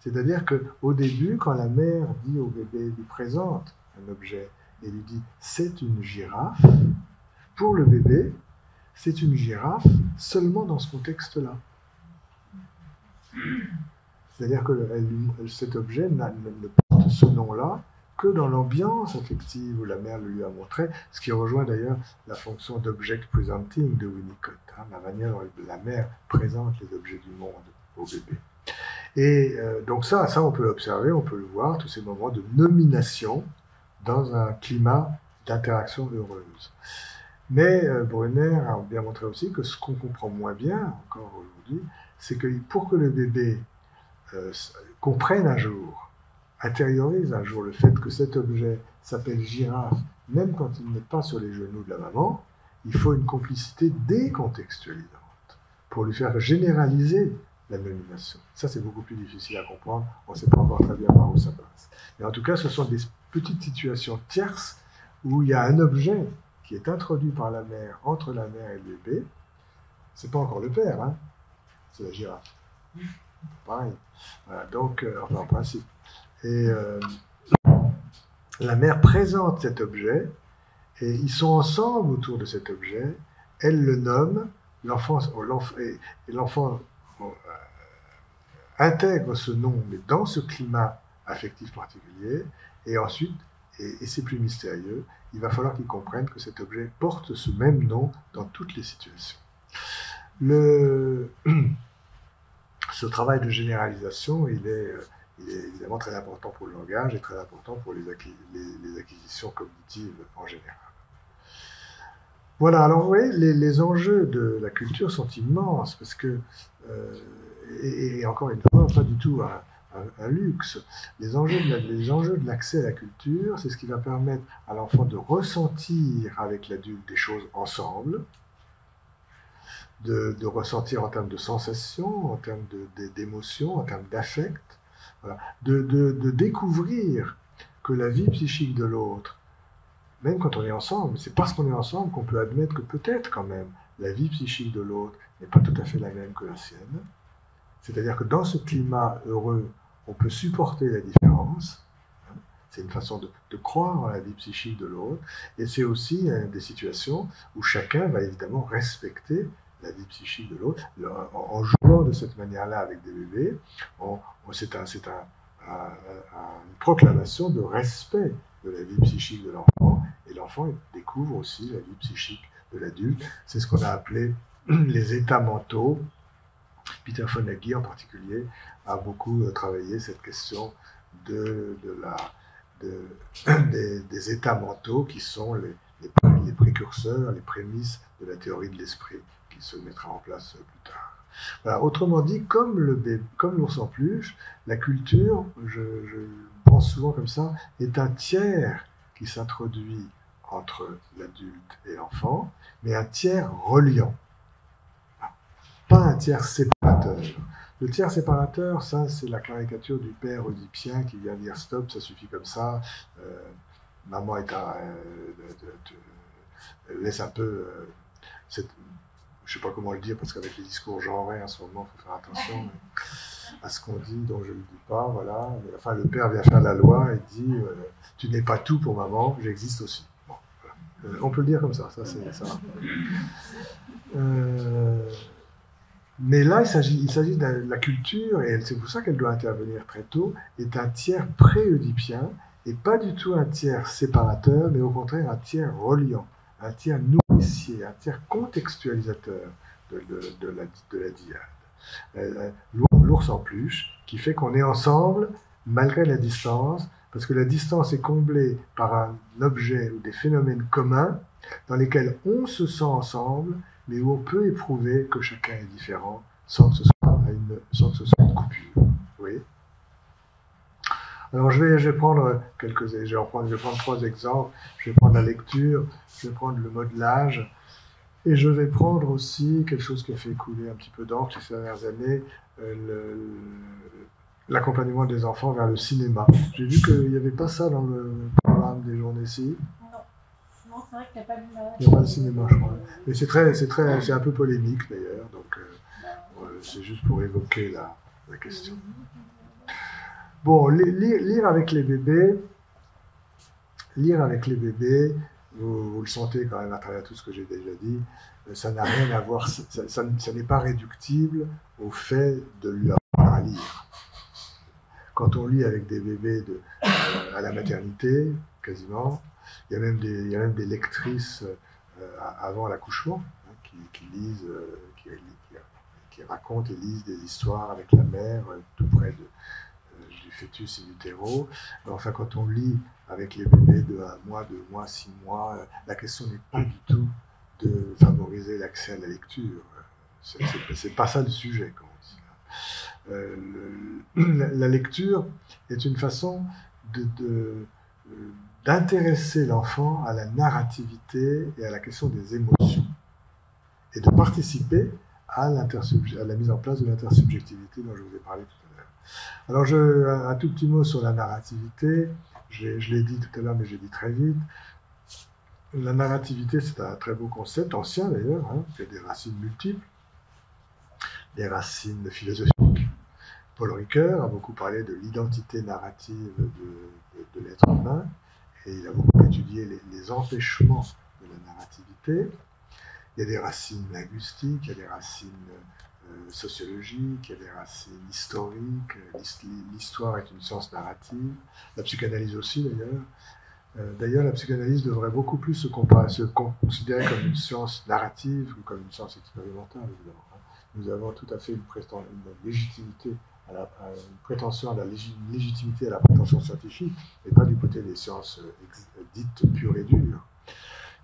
C'est-à-dire qu'au début, quand la mère dit au bébé, lui présente un objet et lui dit « c'est une girafe », pour le bébé, c'est une girafe seulement dans ce contexte-là. C'est-à-dire que cet objet ne porte ce nom-là que dans l'ambiance affective où la mère le lui a montré, ce qui rejoint d'ailleurs la fonction d'object presenting de Winnicott, la manière dont la mère présente les objets du monde au bébé. Et donc ça on peut l'observer, on peut le voir, tous ces moments de nomination dans un climat d'interaction heureuse. Mais Brunner a bien montré aussi que ce qu'on comprend moins bien, encore aujourd'hui, c'est que pour que le bébé comprenne un jour, intériorise un jour le fait que cet objet s'appelle girafe, même quand il n'est pas sur les genoux de la maman, il faut une complicité décontextualisante pour lui faire généraliser la nomination. Ça, c'est beaucoup plus difficile à comprendre. On ne sait pas encore très bien par où ça passe. Mais en tout cas, ce sont des petites situations tierces où il y a un objet qui est introduit par la mère, entre la mère et le bébé. C'est pas encore le père, hein. C'est la girafe. Pareil. Voilà, donc, enfin, en principe. Et la mère présente cet objet, et ils sont ensemble autour de cet objet. Elle le nomme, l'enfant intègre ce nom, mais dans ce climat affectif particulier, et ensuite, et c'est plus mystérieux, il va falloir qu'ils comprennent que cet objet porte ce même nom dans toutes les situations. Ce travail de généralisation, il est évidemment très important pour le langage et très important pour les acquisitions cognitives en général. Voilà, alors vous voyez, les enjeux de la culture sont immenses, parce que, et encore une fois, pas du tout un luxe. Les enjeux de l'accès à la culture, c'est ce qui va permettre à l'enfant de ressentir avec l'adulte des choses ensemble, de ressentir en termes de sensations, en termes d'émotions, en termes d'affect, voilà. de découvrir que la vie psychique de l'autre, même quand on est ensemble, c'est parce qu'on est ensemble qu'on peut admettre que peut-être quand même la vie psychique de l'autre n'est pas tout à fait la même que la sienne. C'est-à-dire que dans ce climat heureux, on peut supporter la différence. C'est une façon de croire en la vie psychique de l'autre. Et c'est aussi des situations où chacun va évidemment respecter la vie psychique de l'autre. En jouant de cette manière-là avec des bébés, c'est une proclamation de respect de la vie psychique de l'enfant. Et l'enfant découvre aussi la vie psychique de l'adulte. C'est ce qu'on a appelé les états mentaux. Peter Fonagy en particulier a beaucoup travaillé cette question des états mentaux qui sont les précurseurs, les prémices de la théorie de l'esprit, qui se mettra en place plus tard. Voilà. Autrement dit, comme l'ours en peluche, la culture, je pense souvent comme ça, est un tiers qui s'introduit entre l'adulte et l'enfant, mais un tiers reliant, pas un tiers séparateur. Le tiers séparateur, ça c'est la caricature du père oedipien qui vient dire stop, ça suffit comme ça, maman est laisse un peu, je ne sais pas comment le dire parce qu'avec les discours genrés en ce moment, il faut faire attention à ce qu'on dit, donc je ne le dis pas, voilà. Mais, enfin, le père vient faire la loi et dit tu n'es pas tout pour maman, j'existe aussi. Bon, voilà. On peut le dire comme ça c'est ça. Mais là, il s'agit de la culture, et c'est pour ça qu'elle doit intervenir très tôt, est un tiers pré-oedipien, et pas du tout un tiers séparateur, mais au contraire un tiers reliant, un tiers nourricier, un tiers contextualisateur de la dyade. L'ours en peluche, qui fait qu'on est ensemble malgré la distance, parce que la distance est comblée par un objet ou des phénomènes communs dans lesquels on se sent ensemble, mais où on peut éprouver que chacun est différent sans que ce soit une coupure. Oui. Alors je vais prendre je vais prendre 3 exemples. Je vais prendre la lecture, je vais prendre le modelage, et je vais prendre aussi quelque chose qui a fait couler un petit peu d'encre ces dernières années, l'accompagnement des enfants vers le cinéma. J'ai vu qu'il n'y avait pas ça dans le programme des journées-ci. Non, c'est vrai qu'il n'y a pas de... Il n'y a pas de cinéma, je crois. Mais c'est un peu polémique d'ailleurs, donc c'est juste pour évoquer la question. Bon, lire avec les bébés, vous le sentez quand même à travers tout ce que j'ai déjà dit, ça n'a rien à voir, ça n'est pas réductible au fait de lui apprendre à lire. Quand on lit avec des bébés à la maternité, quasiment, il y a même des lectrices avant l'accouchement qui lisent, qui racontent et lisent des histoires avec la mère tout près du fœtus in utero. Enfin, quand on lit avec les bébés de 1 mois, 2 mois, 6 mois, la question n'est pas du tout de favoriser l'accès à la lecture. C'est pas ça le sujet, comme on dit. La lecture est une façon d'intéresser l'enfant à la narrativité et à la question des émotions, et de participer à la mise en place de l'intersubjectivité dont je vous ai parlé tout à l'heure. Alors, un tout petit mot sur la narrativité. Je l'ai dit tout à l'heure, mais j'ai dit très vite. La narrativité, c'est un très beau concept, ancien d'ailleurs, qui a des racines multiples, des racines philosophiques. Paul Ricoeur a beaucoup parlé de l'identité narrative de l'être humain, et il a beaucoup étudié les empêchements de la narrativité. Il y a des racines linguistiques, il y a des racines sociologiques, il y a des racines historiques. L'histoire est une science narrative, la psychanalyse aussi d'ailleurs. D'ailleurs, la psychanalyse devrait beaucoup plus se considérer comme une science narrative que comme une science expérimentale, évidemment. Nous avons tout à fait une légitimité, une prétention à la légitimité à la prétention scientifique, et pas du côté des sciences dites pures et dures,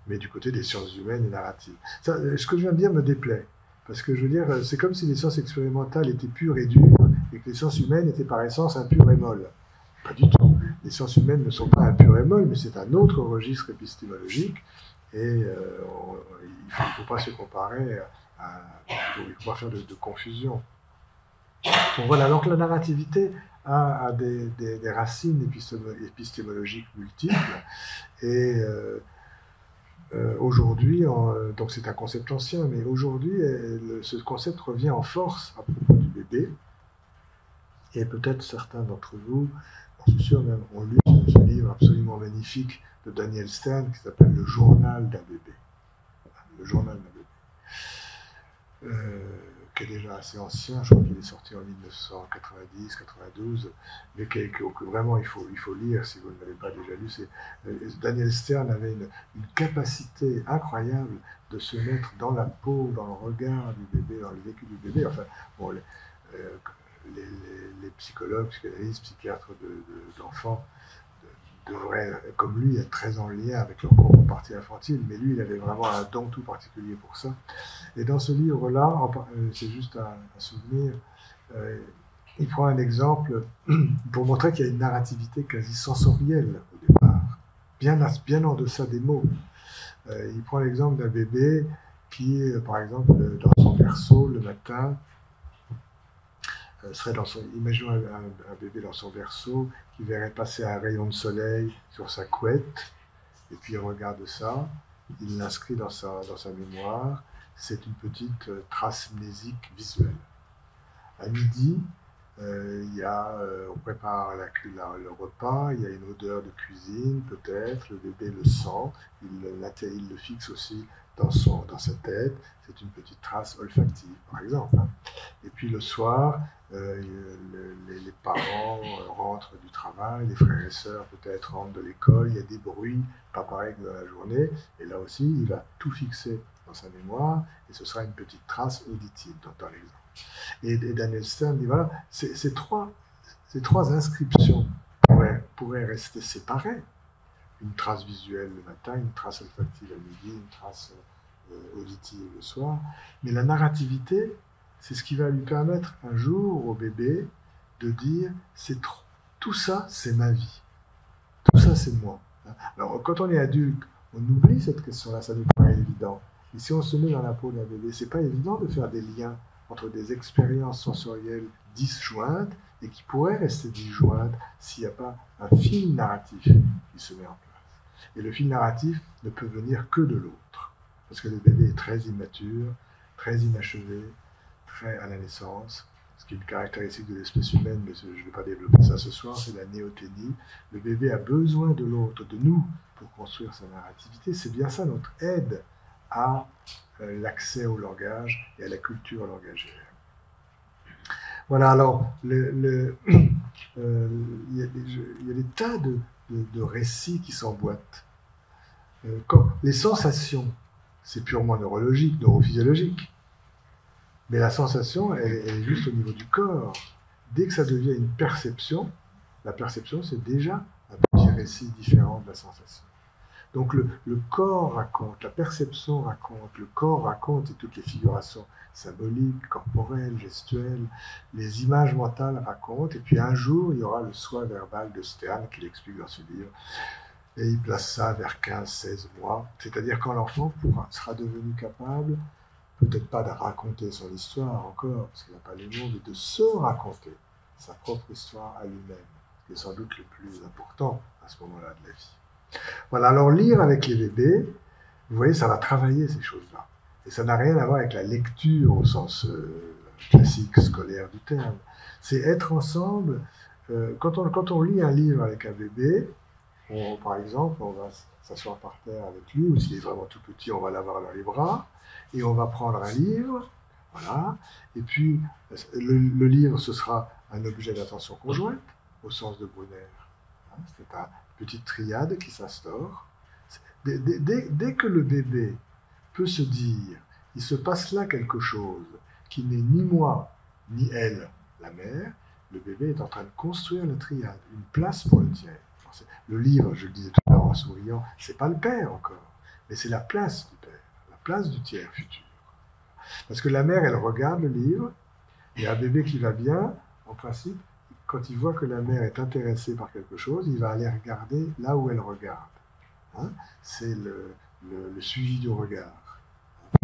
mais du côté des sciences humaines et narratives. Ça, ce que je viens de dire me déplaît, parce que je veux dire, c'est comme si les sciences expérimentales étaient pures et dures, et que les sciences humaines étaient par essence impures et molles. Pas du tout. Les sciences humaines ne sont pas impures et molles, mais c'est un autre registre épistémologique, et il ne faut pas se comparer, il ne faut pas faire de confusion. Bon, voilà, donc la narrativité a des racines épistémologiques multiples, et aujourd'hui, donc c'est un concept ancien, mais aujourd'hui, ce concept revient en force à propos du bébé, et peut-être certains d'entre vous, j'en suis sûr même, ont lu ce livre absolument magnifique de Daniel Stern qui s'appelle « Le journal d'un bébé ». Le journal d'un bébé. Qui est déjà assez ancien, je crois qu'il est sorti en 1990-92, mais que vraiment il faut lire si vous ne l'avez pas déjà lu. Daniel Stern avait une capacité incroyable de se mettre dans la peau, dans le regard du bébé, dans le vécu du bébé. Enfin, bon, les psychologues, psychanalystes, psychiatres d'enfants devraient, comme lui, être très en lien avec leur propre partie infantile, mais lui, il avait vraiment un don tout particulier pour ça. Et dans ce livre-là, c'est juste un souvenir, il prend un exemple pour montrer qu'il y a une narrativité quasi sensorielle au départ, bien en deçà des mots. Il prend l'exemple d'un bébé qui, par exemple, dans son berceau le matin, imaginons un bébé dans son berceau qui verrait passer un rayon de soleil sur sa couette, et puis il regarde ça, il l'inscrit dans sa mémoire, c'est une petite trace mnésique visuelle. À midi, on prépare le repas, il y a une odeur de cuisine peut-être, le bébé le sent, il le fixe aussi dans sa tête, c'est une petite trace olfactive par exemple. Et puis le soir, les parents rentrent du travail, les frères et sœurs peut-être rentrent de l'école, il y a des bruits, pas pareil que dans la journée, et là aussi il va tout fixer dans sa mémoire, et ce sera une petite trace auditive dans l'exemple. Et Daniel Stern dit voilà, ces trois inscriptions pourraient rester séparées. Une trace visuelle le matin, une trace olfactive à midi, une trace auditive le soir. Mais la narrativité, c'est ce qui va lui permettre un jour au bébé de dire tout ça, c'est ma vie. Tout ça, c'est moi. Alors, quand on est adulte, on oublie cette question-là, ça nous paraît évident. Et si on se met dans la peau d'un bébé, c'est pas évident de faire des liens entre des expériences sensorielles disjointes et qui pourraient rester disjointes s'il n'y a pas un fil narratif qui se met en place. Et le fil narratif ne peut venir que de l'autre, parce que le bébé est très immature, très inachevé, très à la naissance, ce qui est une caractéristique de l'espèce humaine, mais je ne vais pas développer ça ce soir, c'est la néoténie. Le bébé a besoin de l'autre, de nous, pour construire sa narrativité. C'est bien ça notre aide à l'accès au langage et à la culture langagère. Voilà, alors, il y a des tas de récits qui s'emboîtent. Les sensations, c'est purement neurologique, neurophysiologique. Mais la sensation, elle est juste au niveau du corps. Dès que ça devient une perception, la perception, c'est déjà un petit récit différent de la sensation. Donc le corps raconte, la perception raconte, le corps raconte, et toutes les figurations symboliques, corporelles, gestuelles, les images mentales racontent, et puis un jour, il y aura le soi verbal de Stern, qu'il explique dans ce livre, et il place ça vers 15-16 mois, c'est-à-dire quand l'enfant sera devenu capable, peut-être pas de raconter son histoire encore, parce qu'il n'a pas les mots, mais de se raconter sa propre histoire à lui-même, qui est sans doute le plus important à ce moment-là de la vie. Voilà, alors lire avec les bébés, vous voyez, ça va travailler ces choses-là. Et ça n'a rien à voir avec la lecture au sens classique, scolaire du terme. C'est être ensemble. Quand on lit un livre avec un bébé, par exemple, on va s'asseoir par terre avec lui, ou s'il est vraiment tout petit, on va l'avoir dans les bras, et on va prendre un livre, voilà, et puis le livre, ce sera un objet d'attention conjointe, au sens de Brunner. C'est une petite triade qui s'instaure. Dès que le bébé peut se dire, il se passe là quelque chose qui n'est ni moi, ni elle, la mère, le bébé est en train de construire la triade, une place pour le tiers. Le livre, je le disais tout à l'heure en souriant, c'est pas le père encore, mais c'est la place du père, la place du tiers futur. Parce que la mère, elle regarde le livre, et un bébé qui va bien, en principe, quand il voit que la mère est intéressée par quelque chose, il va aller regarder là où elle regarde. Hein, c'est le suivi du regard.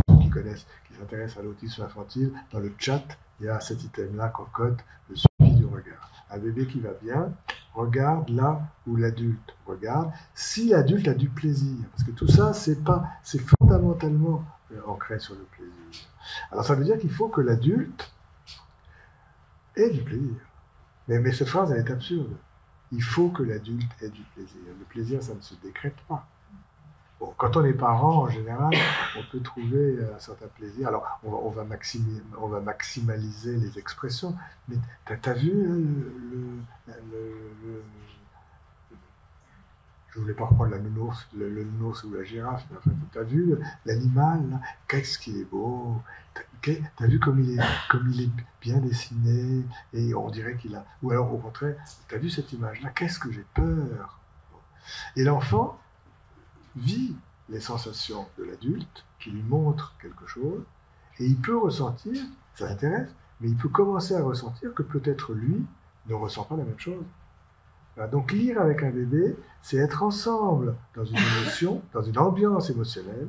Pour ceux qui connaissent, qui s'intéressent à l'autisme infantile, dans le chat, il y a cet item-là qu'on code, le suivi du regard. Un bébé qui va bien regarde là où l'adulte regarde, si l'adulte a du plaisir. Parce que tout ça, c'est fondamentalement ancré sur le plaisir. Alors ça veut dire qu'il faut que l'adulte ait du plaisir. Mais cette phrase, elle est absurde. Il faut que l'adulte ait du plaisir. Le plaisir, ça ne se décrète pas. Bon, quand on est parent, en général, on peut trouver un certain plaisir. Alors, on va maximaliser les expressions. Mais t'as vu je voulais pas reprendre le nounours ou la girafe, mais enfin, t'as vu l'animal, là, qu'est-ce qu'il est beau, t'as vu comme il est bien dessiné, et on dirait qu'il a... Ou alors, au contraire, t'as vu cette image-là, qu'est-ce que j'ai peur. Et l'enfant vit les sensations de l'adulte, qui lui montre quelque chose, Et il peut ressentir, ça l'intéresse, mais il peut commencer à ressentir que peut-être lui ne ressent pas la même chose. Voilà, donc lire avec un bébé, c'est être ensemble dans une émotion, dans une ambiance émotionnelle,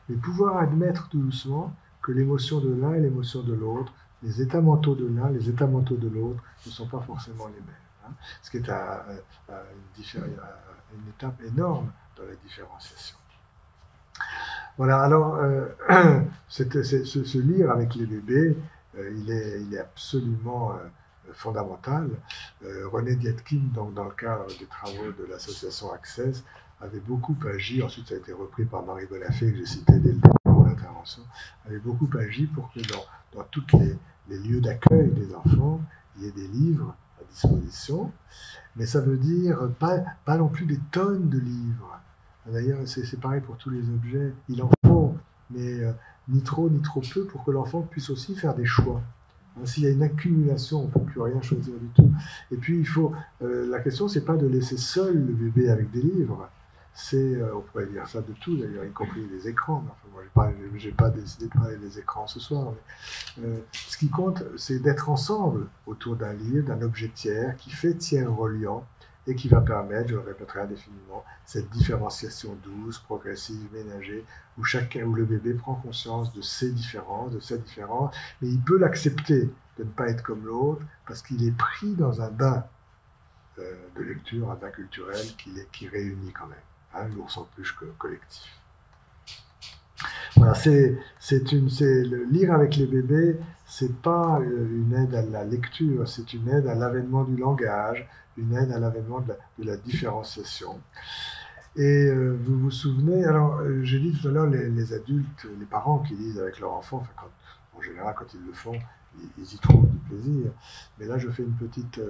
mais pouvoir admettre tout doucement que l'émotion de l'un et l'émotion de l'autre, les états mentaux de l'un, les états mentaux de l'autre ne sont pas forcément les mêmes. Hein, ce qui est une étape énorme dans la différenciation. Voilà, alors, ce lire avec les bébés, il est absolument fondamental. René Dietkin, donc, dans le cadre des travaux de l'association Access, avait beaucoup agi, ensuite ça a été repris par Marie Bonafé, que j'ai cité dès le début de l'intervention, avait beaucoup agi pour que dans tous les lieux d'accueil des enfants, il y ait des livres à disposition, mais ça veut dire pas non plus des tonnes de livres. D'ailleurs, c'est pareil pour tous les objets, il en faut, mais ni trop ni trop peu pour que l'enfant puisse aussi faire des choix. S'il y a une accumulation, on ne peut plus rien choisir du tout. Et puis, la question, c'est pas de laisser seul le bébé avec des livres. On pourrait dire ça de tout, d'ailleurs, y compris les écrans. Enfin, moi, j'ai pas décidé de parler des écrans ce soir. Mais, ce qui compte, c'est d'être ensemble autour d'un livre, d'un objet tiers, qui fait tiers reliant, et qui va permettre, je le répéterai indéfiniment, cette différenciation douce, progressive, ménagée, où le bébé prend conscience de ses différences, mais il peut l'accepter de ne pas être comme l'autre, parce qu'il est pris dans un bain de lecture, un bain culturel qui réunit quand même, hein, l'ours en peluche collectif. Voilà, lire avec les bébés, c'est pas une aide à la lecture, c'est une aide à l'avènement du langage, une aide à l'avènement de la différenciation. Et vous vous souvenez, alors j'ai dit tout à l'heure, les adultes, les parents qui lisent avec leur enfant, enfin, en général quand ils le font, ils y trouvent du plaisir. Mais là je fais une petite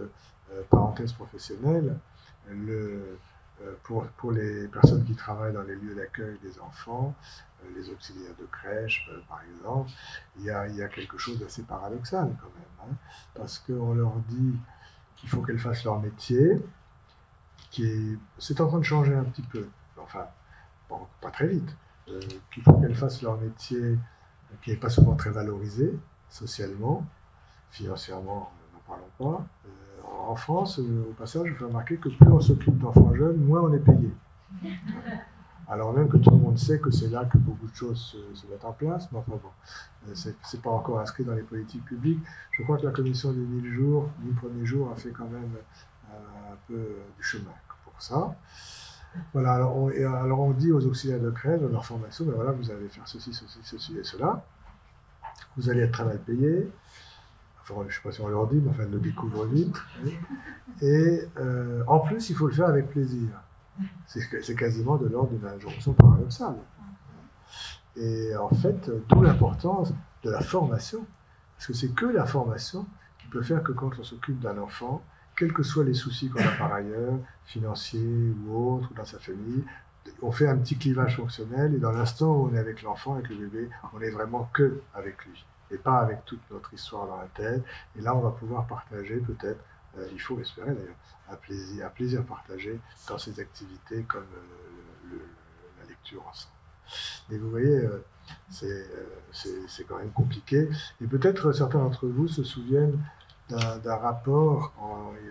parenthèse professionnelle. Pour les personnes qui travaillent dans les lieux d'accueil des enfants, les auxiliaires de crèche par exemple, il y a quelque chose d'assez paradoxal quand même, hein, parce qu'on leur dit qu'il faut qu'elles fassent leur métier, c'est en train de changer un petit peu, enfin, bon, pas très vite, qu'il faut qu'elles fassent leur métier qui n'est pas souvent très valorisé socialement, financièrement, n'en parlons pas. En France, au passage, je fais remarquer que plus on s'occupe d'enfants jeunes, moins on est payé. Alors même que tout le monde sait que c'est là que beaucoup de choses se mettent en place, mais enfin bon, c'est pas encore inscrit dans les politiques publiques. Je crois que la commission des 1000 premiers jours a fait quand même un peu du chemin pour ça. Voilà, alors on dit aux auxiliaires de crèche, dans leur formation, ben voilà, vous allez faire ceci et cela, vous allez être très mal payé. Enfin, je ne sais pas si on leur dit, mais enfin, ils le découvrent vite. Et en plus, il faut le faire avec plaisir. C'est quasiment de l'ordre d'une injonction paradoxale. Et en fait, d'où l'importance de la formation. Parce que c'est que la formation qui peut faire que quand on s'occupe d'un enfant, quels que soient les soucis qu'on a par ailleurs, financiers ou autres, ou dans sa famille, on fait un petit clivage fonctionnel, et dans l'instant où on est avec l'enfant, avec le bébé, on est vraiment que avec lui, et pas avec toute notre histoire dans la tête. Et là, on va pouvoir partager peut-être, il faut espérer d'ailleurs, un plaisir partagé dans ces activités comme la lecture ensemble. Mais vous voyez, c'est quand même compliqué. Et peut-être certains d'entre vous se souviennent d'un rapport,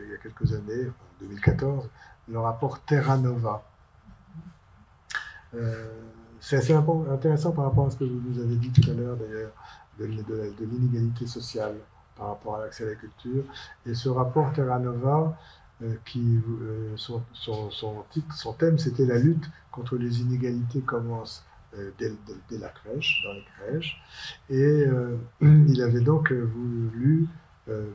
il y a quelques années, en 2014, le rapport Terra Nova. C'est assez intéressant par rapport à ce que vous nous avez dit tout à l'heure, d'ailleurs, de l'inégalité sociale par rapport à l'accès à la culture. Et ce rapport Terra Nova, son thème, c'était la lutte contre les inégalités commence dès la crèche, dans les crèches. Et il avait donc voulu,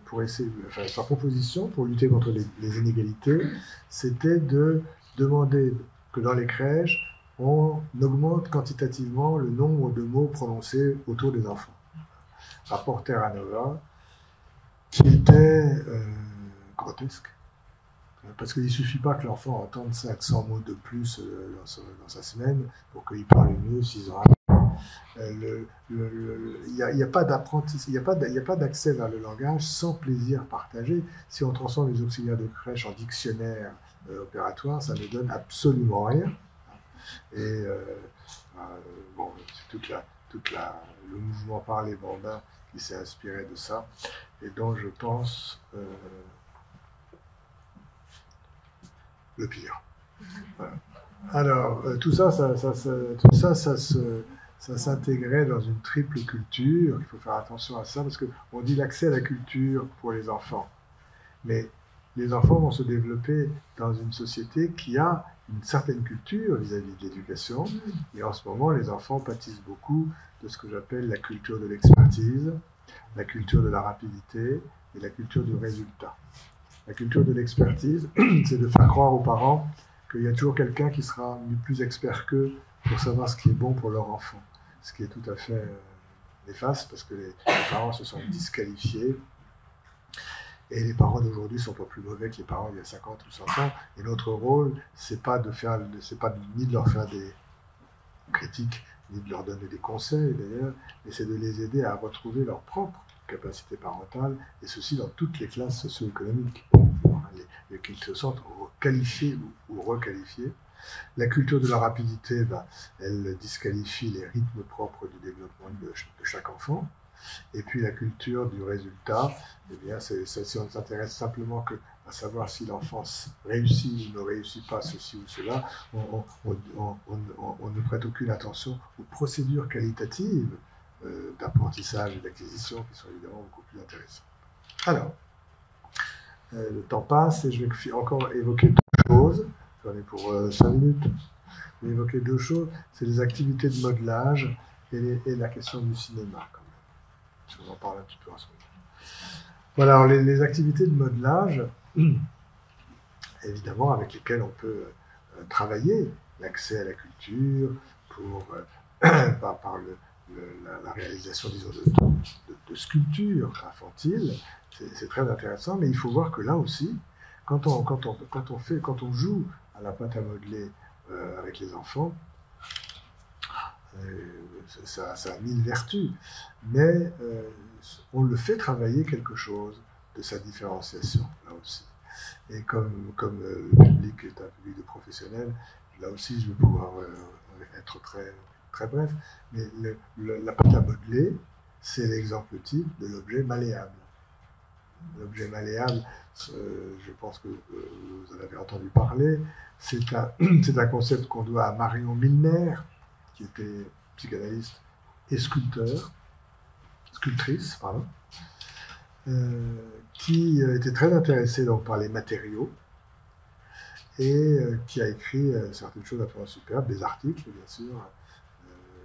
pour essayer, enfin, sa proposition pour lutter contre les inégalités, c'était de demander que dans les crèches, on augmente quantitativement le nombre de mots prononcés autour des enfants. Rapport Terra Nova, qui était grotesque. Parce qu'il ne suffit pas que l'enfant entende 500 mots de plus dans sa semaine pour qu'il parle mieux 6 ans après. Il n'y a pas d'apprentissage, il n'y a pas d'accès vers le langage sans plaisir partagé. Si on transforme les auxiliaires de crèche en dictionnaire opératoire, ça ne donne absolument rien. Et bon, c'est toute le mouvement parlé bambin qui s'est inspiré de ça, et dont je pense le pire. Voilà. Alors, tout ça s'intégrait dans une triple culture. Il faut faire attention à ça, parce qu'on dit l'accès à la culture pour les enfants. Mais les enfants vont se développer dans une société qui a une certaine culture vis-à-vis de l'éducation. Et en ce moment, les enfants pâtissent beaucoup de ce que j'appelle la culture de l'expertise, la culture de la rapidité et la culture du résultat. La culture de l'expertise, c'est de faire croire aux parents qu'il y a toujours quelqu'un qui sera plus expert qu'eux pour savoir ce qui est bon pour leur enfant. Ce qui est tout à fait néfaste, parce que les parents se sont disqualifiés. Et les parents d'aujourd'hui ne sont pas plus mauvais que les parents il y a 50 ou 100 ans. Et notre rôle, c'est pas ni de leur faire des critiques, ni de leur donner des conseils d'ailleurs, mais c'est de les aider à retrouver leur propre capacité parentale, et ceci dans toutes les classes socio-économiques, qu'ils se sentent qualifiés ou requalifiés. La culture de la rapidité, elle disqualifie les rythmes propres du développement de chaque enfant. Et puis la culture du résultat, eh bien, si on ne s'intéresse simplement à savoir si l'enfant réussit ou ne réussit pas ceci ou cela, on ne prête aucune attention aux procédures qualitatives d'apprentissage et d'acquisition qui sont évidemment beaucoup plus intéressantes. Alors, le temps passe et je vais encore évoquer deux choses. J'en ai pour 5 minutes. Je vais évoquer deux choses. C'est les activités de modelage et la question du cinéma, quand même. Je vous en parle un petit peu en ce moment. Voilà, alors les activités de modelage, évidemment, avec lesquelles on peut travailler l'accès à la culture par la réalisation, disons, de sculptures infantiles. C'est très intéressant, mais il faut voir que là aussi, quand on joue à la pâte à modeler avec les enfants, ça a 1000 vertus, mais on le fait travailler quelque chose de sa différenciation, là aussi. Et comme le public est un public de professionnels, là aussi je vais pouvoir être très, très bref, mais la pâte à modeler, c'est l'exemple type de l'objet malléable. L'objet malléable, je pense que vous en avez entendu parler, c'est un concept qu'on doit à Marion Milner, qui était psychanalyste et sculptrice, pardon, qui était très intéressée donc, par les matériaux et qui a écrit certaines choses absolument superbes, des articles bien sûr,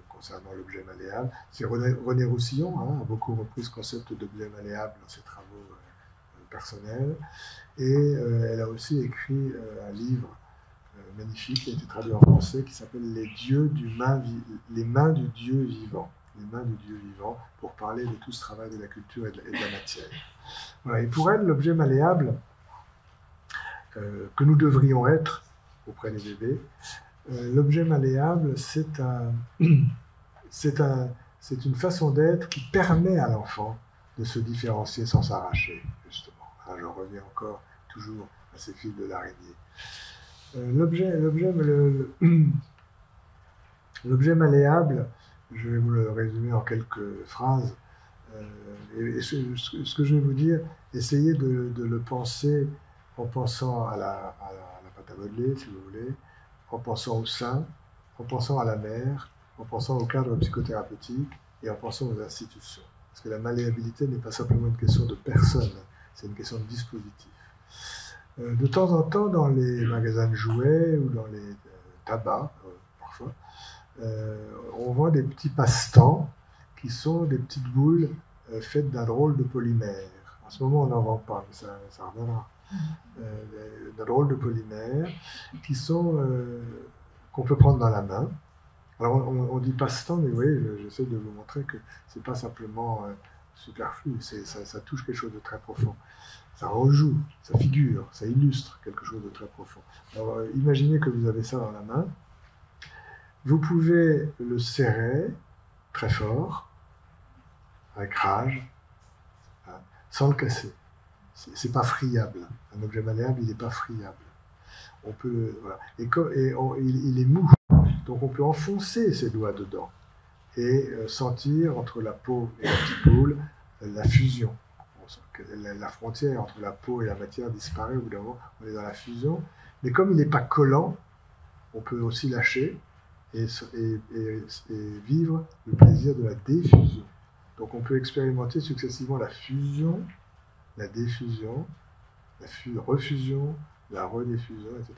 concernant l'objet malléable. C'est René Roussillon a beaucoup repris ce concept d'objet malléable dans ses travaux personnels, et elle a aussi écrit un livre magnifique qui a été traduit en français qui s'appelle Les mains du Dieu vivant. Les mains du Dieu vivant, pour parler de tout ce travail de la culture et de la matière. Voilà. Et pour elle, l'objet malléable que nous devrions être auprès des bébés, l'objet malléable, c'est une façon d'être qui permet à l'enfant de se différencier sans s'arracher, justement. Alors, j'en reviens encore toujours à ces fils de l'araignée. L'objet malléable, je vais vous le résumer en quelques phrases. Et ce que je vais vous dire, essayez de le penser en pensant à la pâte à modeler, si vous voulez, en pensant au sein, en pensant à la mère, en pensant au cadre psychothérapeutique et en pensant aux institutions. Parce que la malléabilité n'est pas simplement une question de personne, c'est une question de dispositif. De temps en temps, dans les magasins de jouets ou dans les tabacs, parfois, on vend des petits passe-temps qui sont des petites boules faites d'un drôle de polymère. En ce moment, on n'en vend pas, mais ça reviendra. D'un drôle de polymère qui sont qu'on peut prendre dans la main. Alors on dit passe-temps, mais vous voyez, j'essaie de vous montrer que c'est pas simplement superflu, ça touche quelque chose de très profond. Ça rejoue, ça figure, ça illustre quelque chose de très profond. Alors imaginez que vous avez ça dans la main. Vous pouvez le serrer très fort, avec rage, sans le casser. C'est pas friable. Un objet malléable, il n'est pas friable. On peut, voilà. Il est mou, donc on peut enfoncer ses doigts dedans et sentir entre la peau et la petite boule la fusion. La frontière entre la peau et la matière disparaît au bout d'un moment, on est dans la fusion. Mais comme il n'est pas collant, on peut aussi lâcher et vivre le plaisir de la diffusion. Donc on peut expérimenter successivement la fusion, la diffusion, la refusion, la rediffusion, etc.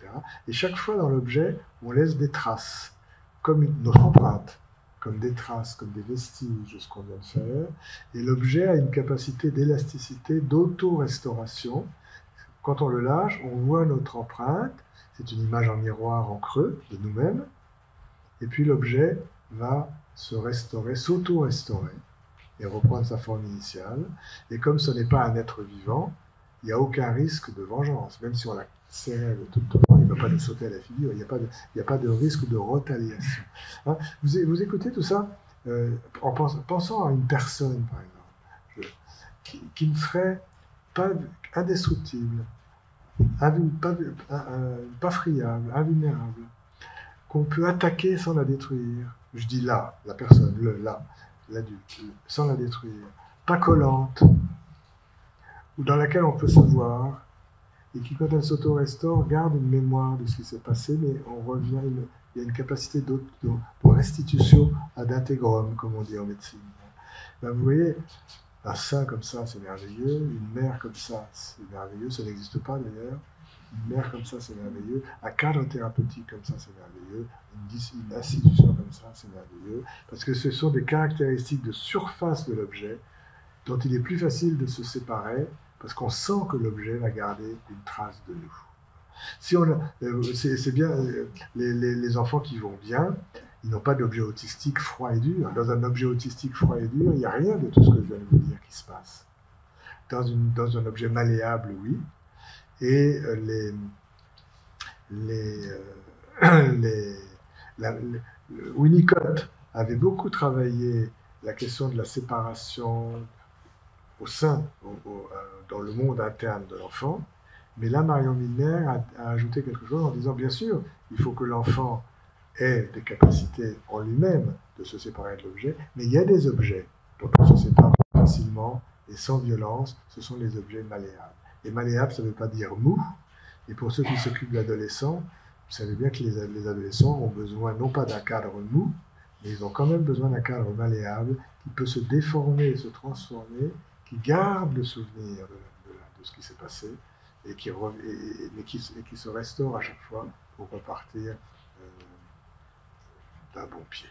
Et chaque fois dans l'objet, on laisse des traces, comme notre empreinte, comme des traces, comme des vestiges de ce qu'on vient de faire. Et l'objet a une capacité d'élasticité, d'auto-restauration. Quand on le lâche, on voit notre empreinte. C'est une image en miroir en creux de nous-mêmes. Et puis l'objet va se restaurer, s'auto-restaurer et reprendre sa forme initiale. Et comme ce n'est pas un être vivant, il n'y a aucun risque de vengeance. Même si on l'a serré de tout le temps, il ne va pas nous sauter à la figure, il n'y a pas de risque de retaliation. Hein, vous écoutez tout ça en pensant à une personne, par exemple, qui ne serait pas indestructible, pas friable, invulnérable, qu'on peut attaquer sans la détruire. Je dis là, la personne, l'adulte, sans la détruire, pas collante, ou dans laquelle on peut se voir, et qui, quand elle s'auto-restaure, garde une mémoire de ce qui s'est passé, mais on revient, il y a une capacité de restitution ad integrum, comme on dit en médecine. Ben, vous voyez, un sein comme ça, c'est merveilleux, une mère comme ça, c'est merveilleux, ça n'existe pas d'ailleurs, une mère comme ça, c'est merveilleux, un cadre thérapeutique comme ça, c'est merveilleux, une institution comme ça, c'est merveilleux, parce que ce sont des caractéristiques de surface de l'objet dont il est plus facile de se séparer, parce qu'on sent que l'objet va garder une trace de nous. Si c'est bien, les enfants qui vont bien, ils n'ont pas d'objet autistique froid et dur. Dans un objet autistique froid et dur, il n'y a rien de tout ce que je viens de vous dire qui se passe. Dans un objet malléable, oui. Et Winnicott avait beaucoup travaillé la question de la séparation au sein, dans le monde interne de l'enfant. Mais là, Marion Milner a ajouté quelque chose en disant, bien sûr, il faut que l'enfant ait des capacités en lui-même de se séparer de l'objet, mais il y a des objets dont on se sépare facilement et sans violence, ce sont les objets malléables. Et malléable, ça ne veut pas dire mou. Et pour ceux qui s'occupent de l'adolescent, vous savez bien que les adolescents ont besoin non pas d'un cadre mou, mais ils ont quand même besoin d'un cadre malléable qui peut se déformer et se transformer, qui garde le souvenir de ce qui s'est passé et qui se restaure à chaque fois pour repartir d'un bon pied.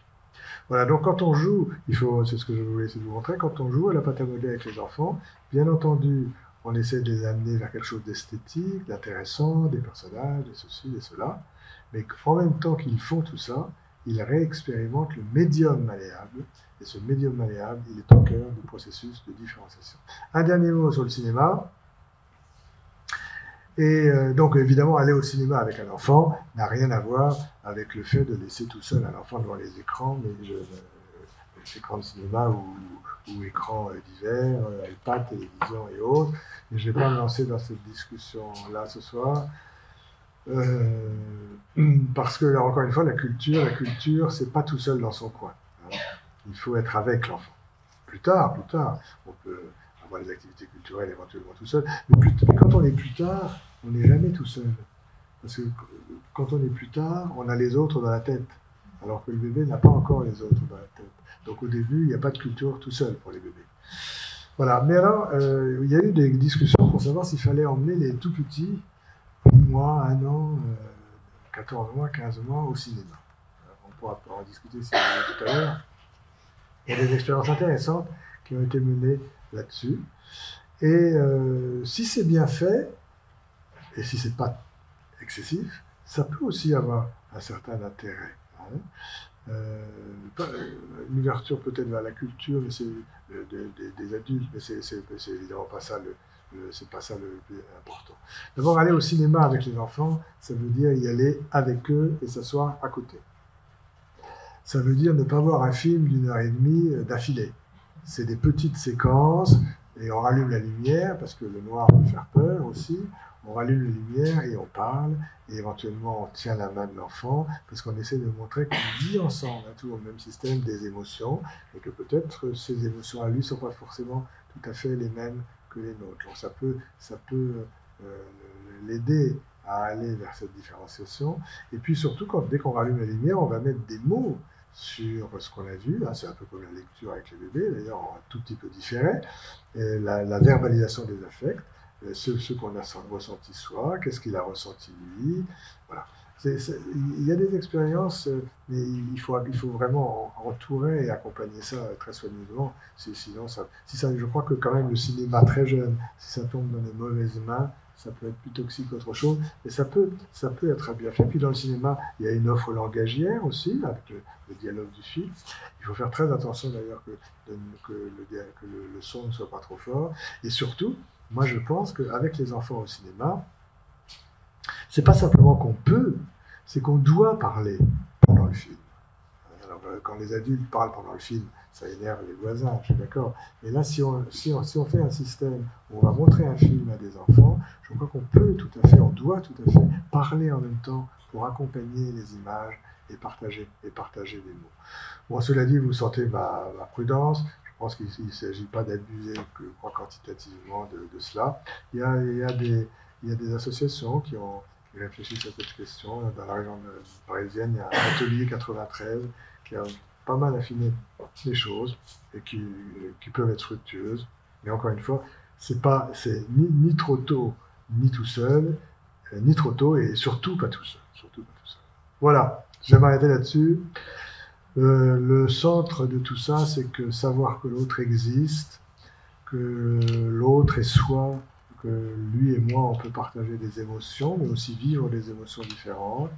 Voilà, donc quand on joue, c'est ce que je voulais essayer de vous montrer, quand on joue à la pâte à modeler avec les enfants, bien entendu, on essaie de les amener vers quelque chose d'esthétique, d'intéressant, des personnages, de ceci, de cela, mais en même temps qu'ils font tout ça, ils réexpérimentent le médium malléable, et ce médium malléable, il est au cœur du processus de différenciation. Un dernier mot sur le cinéma. Et donc, évidemment, aller au cinéma avec un enfant n'a rien à voir avec le fait de laisser tout seul un enfant devant les écrans, mais les écrans de cinéma ou écrans divers, iPad, télévision et autres. Mais je ne vais pas me lancer dans cette discussion-là ce soir. Parce que, encore une fois, la culture, c'est pas tout seul dans son coin. Hein. Il faut être avec l'enfant. Plus tard, on peut avoir des activités culturelles éventuellement tout seul, mais quand on est plus tard, on n'est jamais tout seul. Parce que quand on est plus tard, on a les autres dans la tête, alors que le bébé n'a pas encore les autres dans la tête. Donc au début, il n'y a pas de culture tout seul pour les bébés. Voilà, mais alors, il y a eu des discussions pour savoir s'il fallait emmener les tout petits, 8 mois, 1 an, 14 mois, 15 mois au cinéma. Alors, on pourra en discuter si vous voulez tout à l'heure. Il y a des expériences intéressantes qui ont été menées là-dessus. Et si c'est bien fait, et si c'est pas excessif, ça peut aussi avoir un certain intérêt. Hein. Une ouverture peut-être vers la culture mais des adultes, mais c'est évidemment pas ça c'est pas ça le plus important. D'abord, aller au cinéma avec les enfants, ça veut dire y aller avec eux et s'asseoir à côté. Ça veut dire ne pas voir un film d'1 heure et demie d'affilée. C'est des petites séquences Et on rallume la lumière, parce que le noir peut faire peur aussi. On rallume la lumière et on parle, et éventuellement on tient la main de l'enfant, parce qu'on essaie de montrer qu'on vit ensemble, tout au même système des émotions, et que peut-être ces émotions à lui ne sont pas forcément tout à fait les mêmes que les nôtres. Donc ça peut l'aider à aller vers cette différenciation. Et puis surtout, dès qu'on rallume la lumière, on va mettre des mots sur ce qu'on a vu. C'est un peu comme la lecture avec les bébés, d'ailleurs un tout petit peu différé. Et la verbalisation des affects, ce qu'on a ressenti soi, qu'est-ce qu'il a ressenti lui. Voilà. Il y a des expériences, mais il faut vraiment entourer et accompagner ça très soigneusement. Sinon, je crois que quand même le cinéma très jeune, si ça tombe dans les mauvaises mains, ça peut être plus toxique qu'autre chose, mais ça peut être bien fait. Puis dans le cinéma, il y a une offre langagière aussi, avec le dialogue du film. Il faut faire très attention d'ailleurs que le son ne soit pas trop fort. Et surtout, moi je pense qu'avec les enfants au cinéma, c'est pas simplement qu'on peut, c'est qu'on doit parler pendant le film. Alors, quand les adultes parlent pendant le film, ça énerve les voisins, je suis d'accord. Mais là, si on fait un système où on va montrer un film à des enfants, je crois qu'on peut tout à fait, on doit tout à fait parler en même temps pour accompagner les images et partager des mots. Bon, cela dit, vous sentez ma prudence. Je pense qu'il ne s'agit pas d'abuser quantitativement de cela. Il y a des associations qui réfléchissent à cette question. Dans la région parisienne, il y a un atelier 93 qui a pas mal affiné les choses et qui peuvent être fructueuses. Mais encore une fois, c'est ni trop tôt, ni tout seul, ni trop tôt et surtout pas tout seul. Voilà, je vais m'arrêter là-dessus. Le centre de tout ça, c'est que savoir que l'autre existe, que l'autre est soi, que lui et moi, on peut partager des émotions, mais aussi vivre des émotions différentes,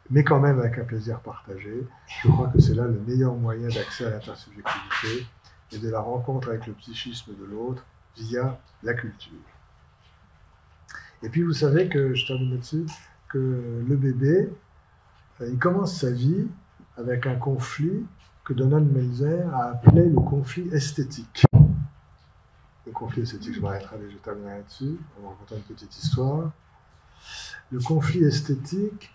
mais quand même avec un plaisir partagé. Je crois que c'est là le meilleur moyen d'accès à l'intersubjectivité et de la rencontre avec le psychisme de l'autre via la culture. Et puis vous savez que, je termine là-dessus, que le bébé, il commence sa vie avec un conflit que Donald Melzer a appelé le conflit esthétique. Le conflit esthétique, je terminerai là-dessus, on va raconter une petite histoire. Le conflit esthétique,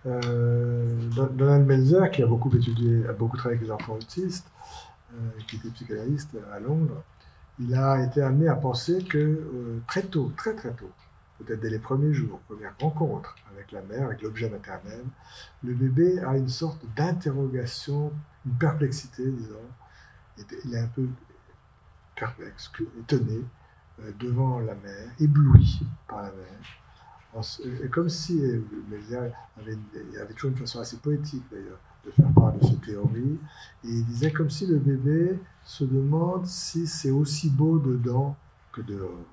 Donald Melzer, qui a beaucoup travaillé avec les enfants autistes, qui était psychanalyste à Londres, il a été amené à penser que très tôt, très tôt, peut-être dès les premiers jours, première rencontre avec la mère, avec l'objet maternel, le bébé a une sorte d'interrogation, une perplexité, disons. Il est un peu perplexe, étonné devant la mère, ébloui par la mère. Comme si, Melzer avait toujours une façon assez poétique d'ailleurs de faire part de ses théories, et il disait comme si le bébé se demande si c'est aussi beau dedans que dehors,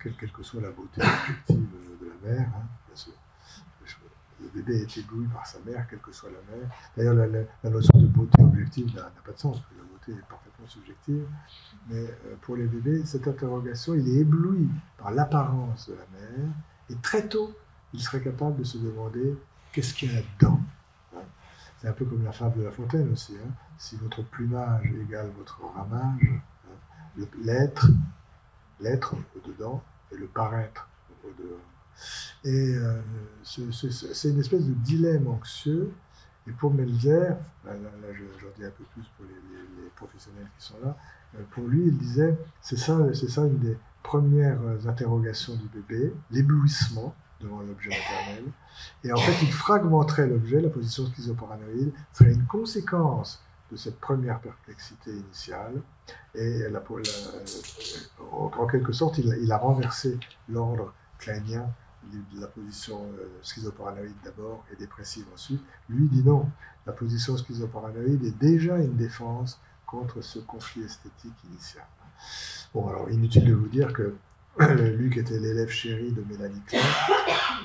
quelle que soit la beauté objective de la mère, bien sûr. Le bébé est ébloui par sa mère, quelle que soit la mère. D'ailleurs, la notion de beauté objective n'a pas de sens, parce que la beauté est parfaitement subjective, mais pour les bébés, cette interrogation, il est ébloui par l'apparence de la mère, et très tôt, il serait capable de se demander qu'est-ce qu'il y a là-dedans. C'est un peu comme la fable de La Fontaine aussi. Si votre plumage égale votre ramage, l'être au-dedans et le paraître au-dehors. Et c'est une espèce de dilemme anxieux. Et pour Melzer, là j'en dis un peu plus pour les professionnels qui sont là, pour lui, il disait, c'est ça une des premières interrogations du bébé, l'éblouissement devant l'objet maternel. Et en fait, il fragmenterait l'objet, la position schizoparanoïde serait une conséquence de cette première perplexité initiale. Et en quelque sorte, il a renversé l'ordre kleinien de la position schizoparanoïde d'abord et dépressive ensuite. Lui dit non, la position schizoparanoïde est déjà une défense contre ce conflit esthétique initial. Bon, alors inutile de vous dire que lui qui était l'élève chéri de Mélanie Klein,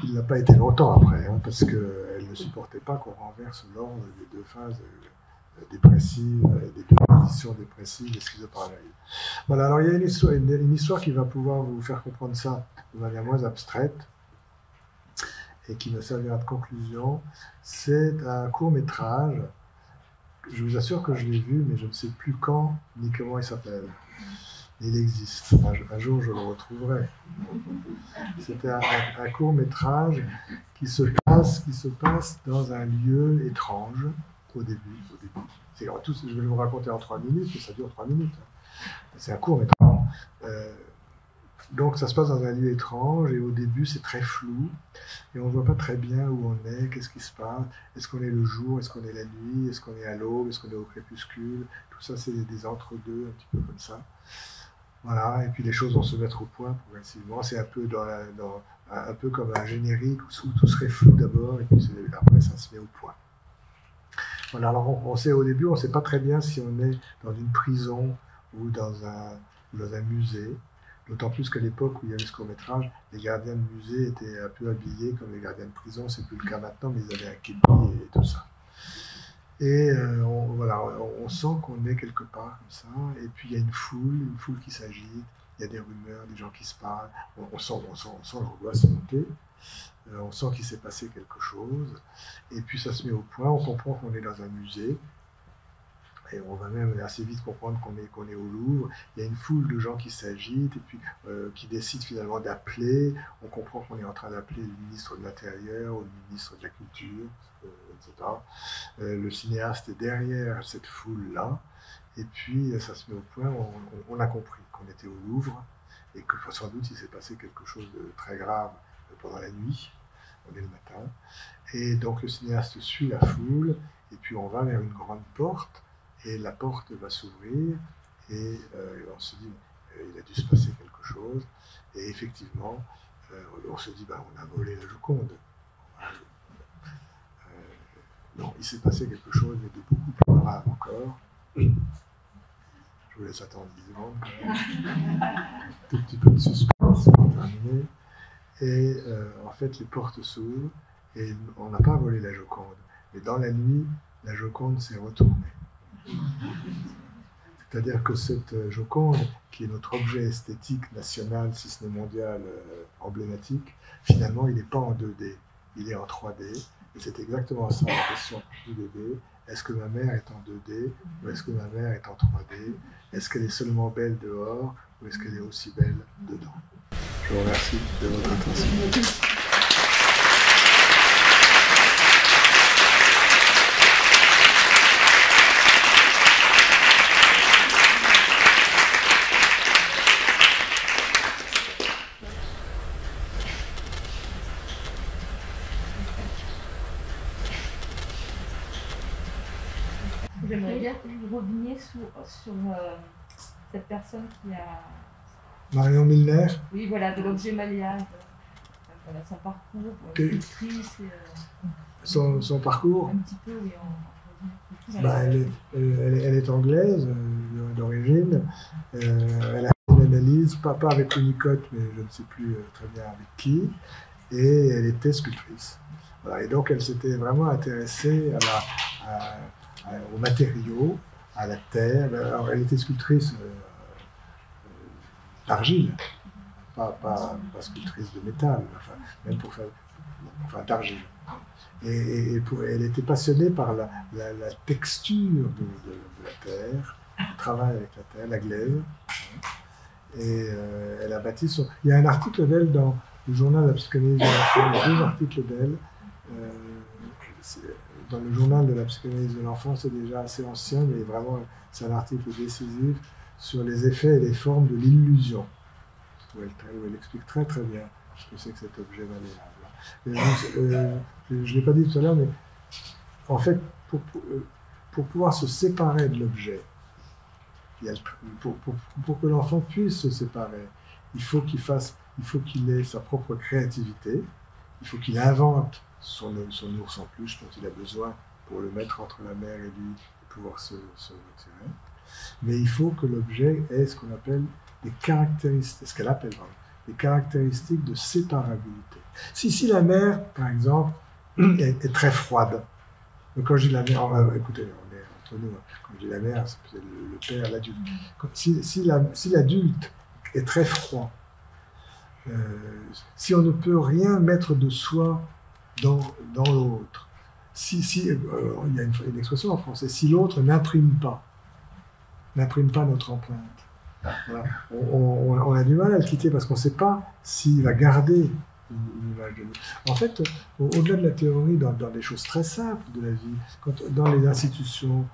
il n'a pas été longtemps après, parce qu'elle ne supportait pas qu'on renverse l'ordre des deux phases dépressives, des deux positions dépressives et schizoparanoïdes. Voilà, alors il y a une histoire qui va pouvoir vous faire comprendre ça de manière moins abstraite et qui me servira de conclusion. C'est un court-métrage, je vous assure que je l'ai vu, mais je ne sais plus quand ni comment il s'appelle. Il existe. Un jour, je le retrouverai. C'était un court-métrage qui se passe dans un lieu étrange au début. Je vais vous raconter en 3 minutes, mais ça dure 3 minutes. C'est un court-métrage. Donc ça se passe dans un lieu étrange et au début c'est très flou et on ne voit pas très bien où on est, qu'est-ce qui se passe, est-ce qu'on est le jour, est-ce qu'on est la nuit, est-ce qu'on est à l'aube, est-ce qu'on est au crépuscule, tout ça c'est des entre-deux un petit peu comme ça. Voilà, et puis les choses vont se mettre au point progressivement, c'est un peu, un peu comme un générique où tout serait flou d'abord et puis après ça se met au point. Voilà, alors on sait au début, on ne sait pas très bien si on est dans une prison ou dans un musée. D'autant plus qu'à l'époque où il y avait ce court-métrage, les gardiens de musée étaient un peu habillés comme les gardiens de prison, c'est plus le cas maintenant, mais ils avaient un képi et tout ça. Et on sent qu'on est quelque part comme ça, et puis il y a une foule qui s'agite, il y a des rumeurs, des gens qui se parlent, on sent l'angoisse monter, on sent qu'il s'est passé quelque chose, et puis ça se met au point, on comprend qu'on est dans un musée, et on va même assez vite comprendre qu'on est au Louvre. Il y a une foule de gens qui s'agitent et puis qui décident finalement d'appeler. On comprend qu'on est en train d'appeler le ministre de l'Intérieur ou le ministre de la Culture, etc. Le cinéaste est derrière cette foule-là. Et puis ça se met au point, on a compris qu'on était au Louvre et que sans doute il s'est passé quelque chose de très grave pendant la nuit. On est le matin. Et donc le cinéaste suit la foule et puis on va vers une grande porte. Et la porte va s'ouvrir et on se dit il a dû se passer quelque chose. Et effectivement, on se dit on a volé la Joconde. Non, il s'est passé quelque chose, mais de beaucoup plus grave encore. Je vous laisse attendre 10 secondes. Un tout petit peu de suspense pour terminer. Et en fait, les portes s'ouvrent et on n'a pas volé la Joconde. Mais dans la nuit, la Joconde s'est retournée. C'est-à-dire que cette Joconde, qui est notre objet esthétique national, si ce n'est mondial, emblématique, finalement, il n'est pas en 2D, il est en 3D. Et c'est exactement ça la question du bébé. Est-ce que ma mère est en 2D ou est-ce que ma mère est en 3D? Est-ce qu'elle est seulement belle dehors ou est-ce qu'elle est aussi belle dedans? Je vous remercie de votre attention. J'aimerais bien que vous reveniez sur cette personne qui a... Marion Milner. Oui, voilà, de l'objet malléable. Voilà, son parcours, actrice. Son parcours. Un petit peu, oui. Elle est anglaise d'origine. Elle a fait une analyse, pas avec Winnicott, mais je ne sais plus très bien avec qui. Et elle était sculptrice. Voilà, et donc elle s'était vraiment intéressée aux matériaux, à la terre. Alors, elle était sculptrice d'argile, pas sculptrice de métal, même pour faire, d'argile. Et elle était passionnée par la texture de la terre, le travail avec la terre, la glaise. Et elle a bâti son... Il y a un article d'elle dans le journal de la psychanalyse de l'enfant, il y a 2 articles d'elle. Dans le journal de la psychanalyse de l'enfant, c'est déjà assez ancien, mais vraiment, c'est un article décisif sur les effets et les formes de l'illusion, où elle explique très très bien ce que c'est que cet objet malléable. Je ne l'ai pas dit tout à l'heure, mais en fait, pour pouvoir se séparer de l'objet, pour que l'enfant puisse se séparer, il faut qu'il ait sa propre créativité, il faut qu'il invente son ours en peluche dont il a besoin pour le mettre entre la mère et lui et pouvoir se retirer. Mais il faut que l'objet ait ce qu'on appelle des caractéristiques, ce qu'elle appelle des caractéristiques de séparabilité. Si la mère, par exemple, est très froide, donc quand je dis la mère, écoutez, on est entre nous, quand je dis la mère, c'est peut-être le père, l'adulte. Si l'adulte est très froid, si on ne peut rien mettre de soi dans l'autre, il y a une expression en français, si l'autre n'imprime pas notre empreinte, Voilà. On a du mal à le quitter parce qu'on ne sait pas s'il va garder une image de nous. En fait, au-delà de la théorie, dans des choses très simples de la vie, dans les institutions,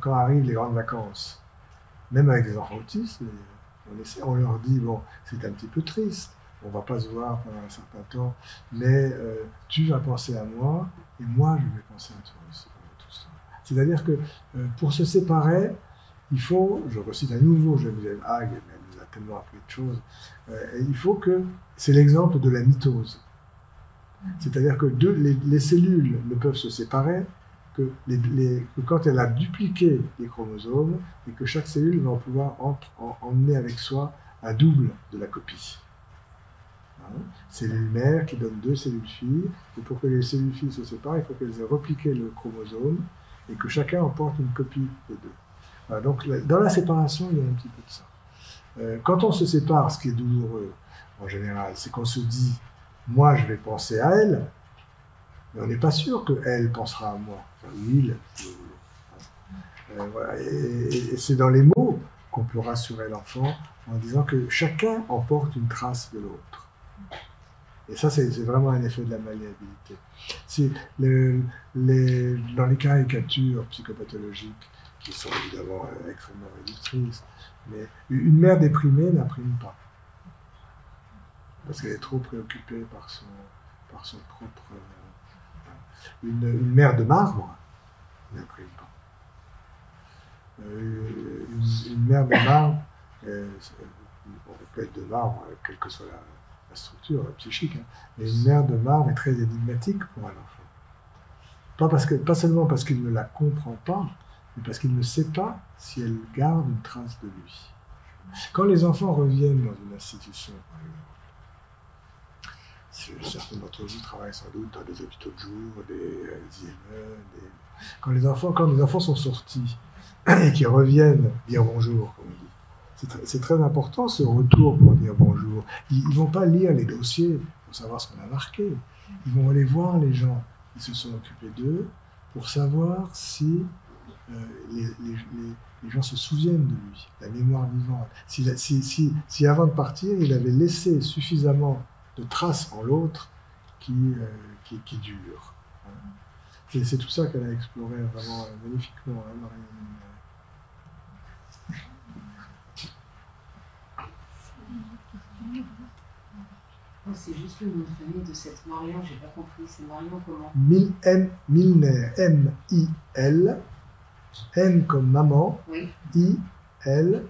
quand arrivent les grandes vacances, même avec des enfants autistes, on leur dit, bon, c'est un petit peu triste, on ne va pas se voir pendant un certain temps, mais tu vas penser à moi, et moi je vais penser à toi aussi. C'est-à-dire que pour se séparer, il faut, je recite à nouveau Geneviève Hague, elle nous a tellement appris de choses, il faut que, c'est l'exemple de la mitose. C'est-à-dire que les cellules ne peuvent se séparer que quand elle a dupliqué les chromosomes et que chaque cellule va pouvoir emmener avec soi un double de la copie. Cellule mère qui donne 2 cellules filles, et pour que les cellules filles se séparent, il faut qu'elles aient repliqué le chromosome et que chacun emporte une copie des deux. Voilà, donc dans la séparation, il y a un petit peu de ça. Quand on se sépare, ce qui est douloureux en général, c'est qu'on se dit « moi je vais penser à elle », mais on n'est pas sûr qu'elle pensera à moi. Enfin, il. Voilà. Et c'est dans les mots qu'on peut rassurer l'enfant en disant que chacun emporte une trace de l'autre. Et ça, c'est vraiment un effet de la malléabilité. Dans les caricatures psychopathologiques, qui sont évidemment extrêmement réductrices, mais une mère déprimée n'imprime pas. Parce qu'elle est trop préoccupée par son propre... Une mère de marbre n'imprime pas. Une mère de marbre, on peut être de marbre, quelle que soit la structure psychique, mais une mère de marbre est très énigmatique pour un enfant. Pas seulement parce qu'il ne la comprend pas, mais parce qu'il ne sait pas si elle garde une trace de lui. Quand les enfants reviennent dans une institution, par exemple, certains d'entre vous travaillent sans doute dans des hôpitaux de jour, des IME, quand les enfants sont sortis et qu'ils reviennent dire bonjour, comme on dit, c'est très important ce retour pour dire bonjour. Ils ne vont pas lire les dossiers pour savoir ce qu'on a marqué. Ils vont aller voir les gens qui se sont occupés d'eux pour savoir si les gens se souviennent de lui, la mémoire vivante. Si avant de partir, il avait laissé suffisamment de traces en l'autre qui durent. C'est tout ça qu'elle a exploré vraiment magnifiquement, Marianne. C'est juste le nom de famille de cette Marion, j'ai pas compris. C'est Marion comment? Milner, M-I-L, N comme maman, oui. I-L-N-E-R.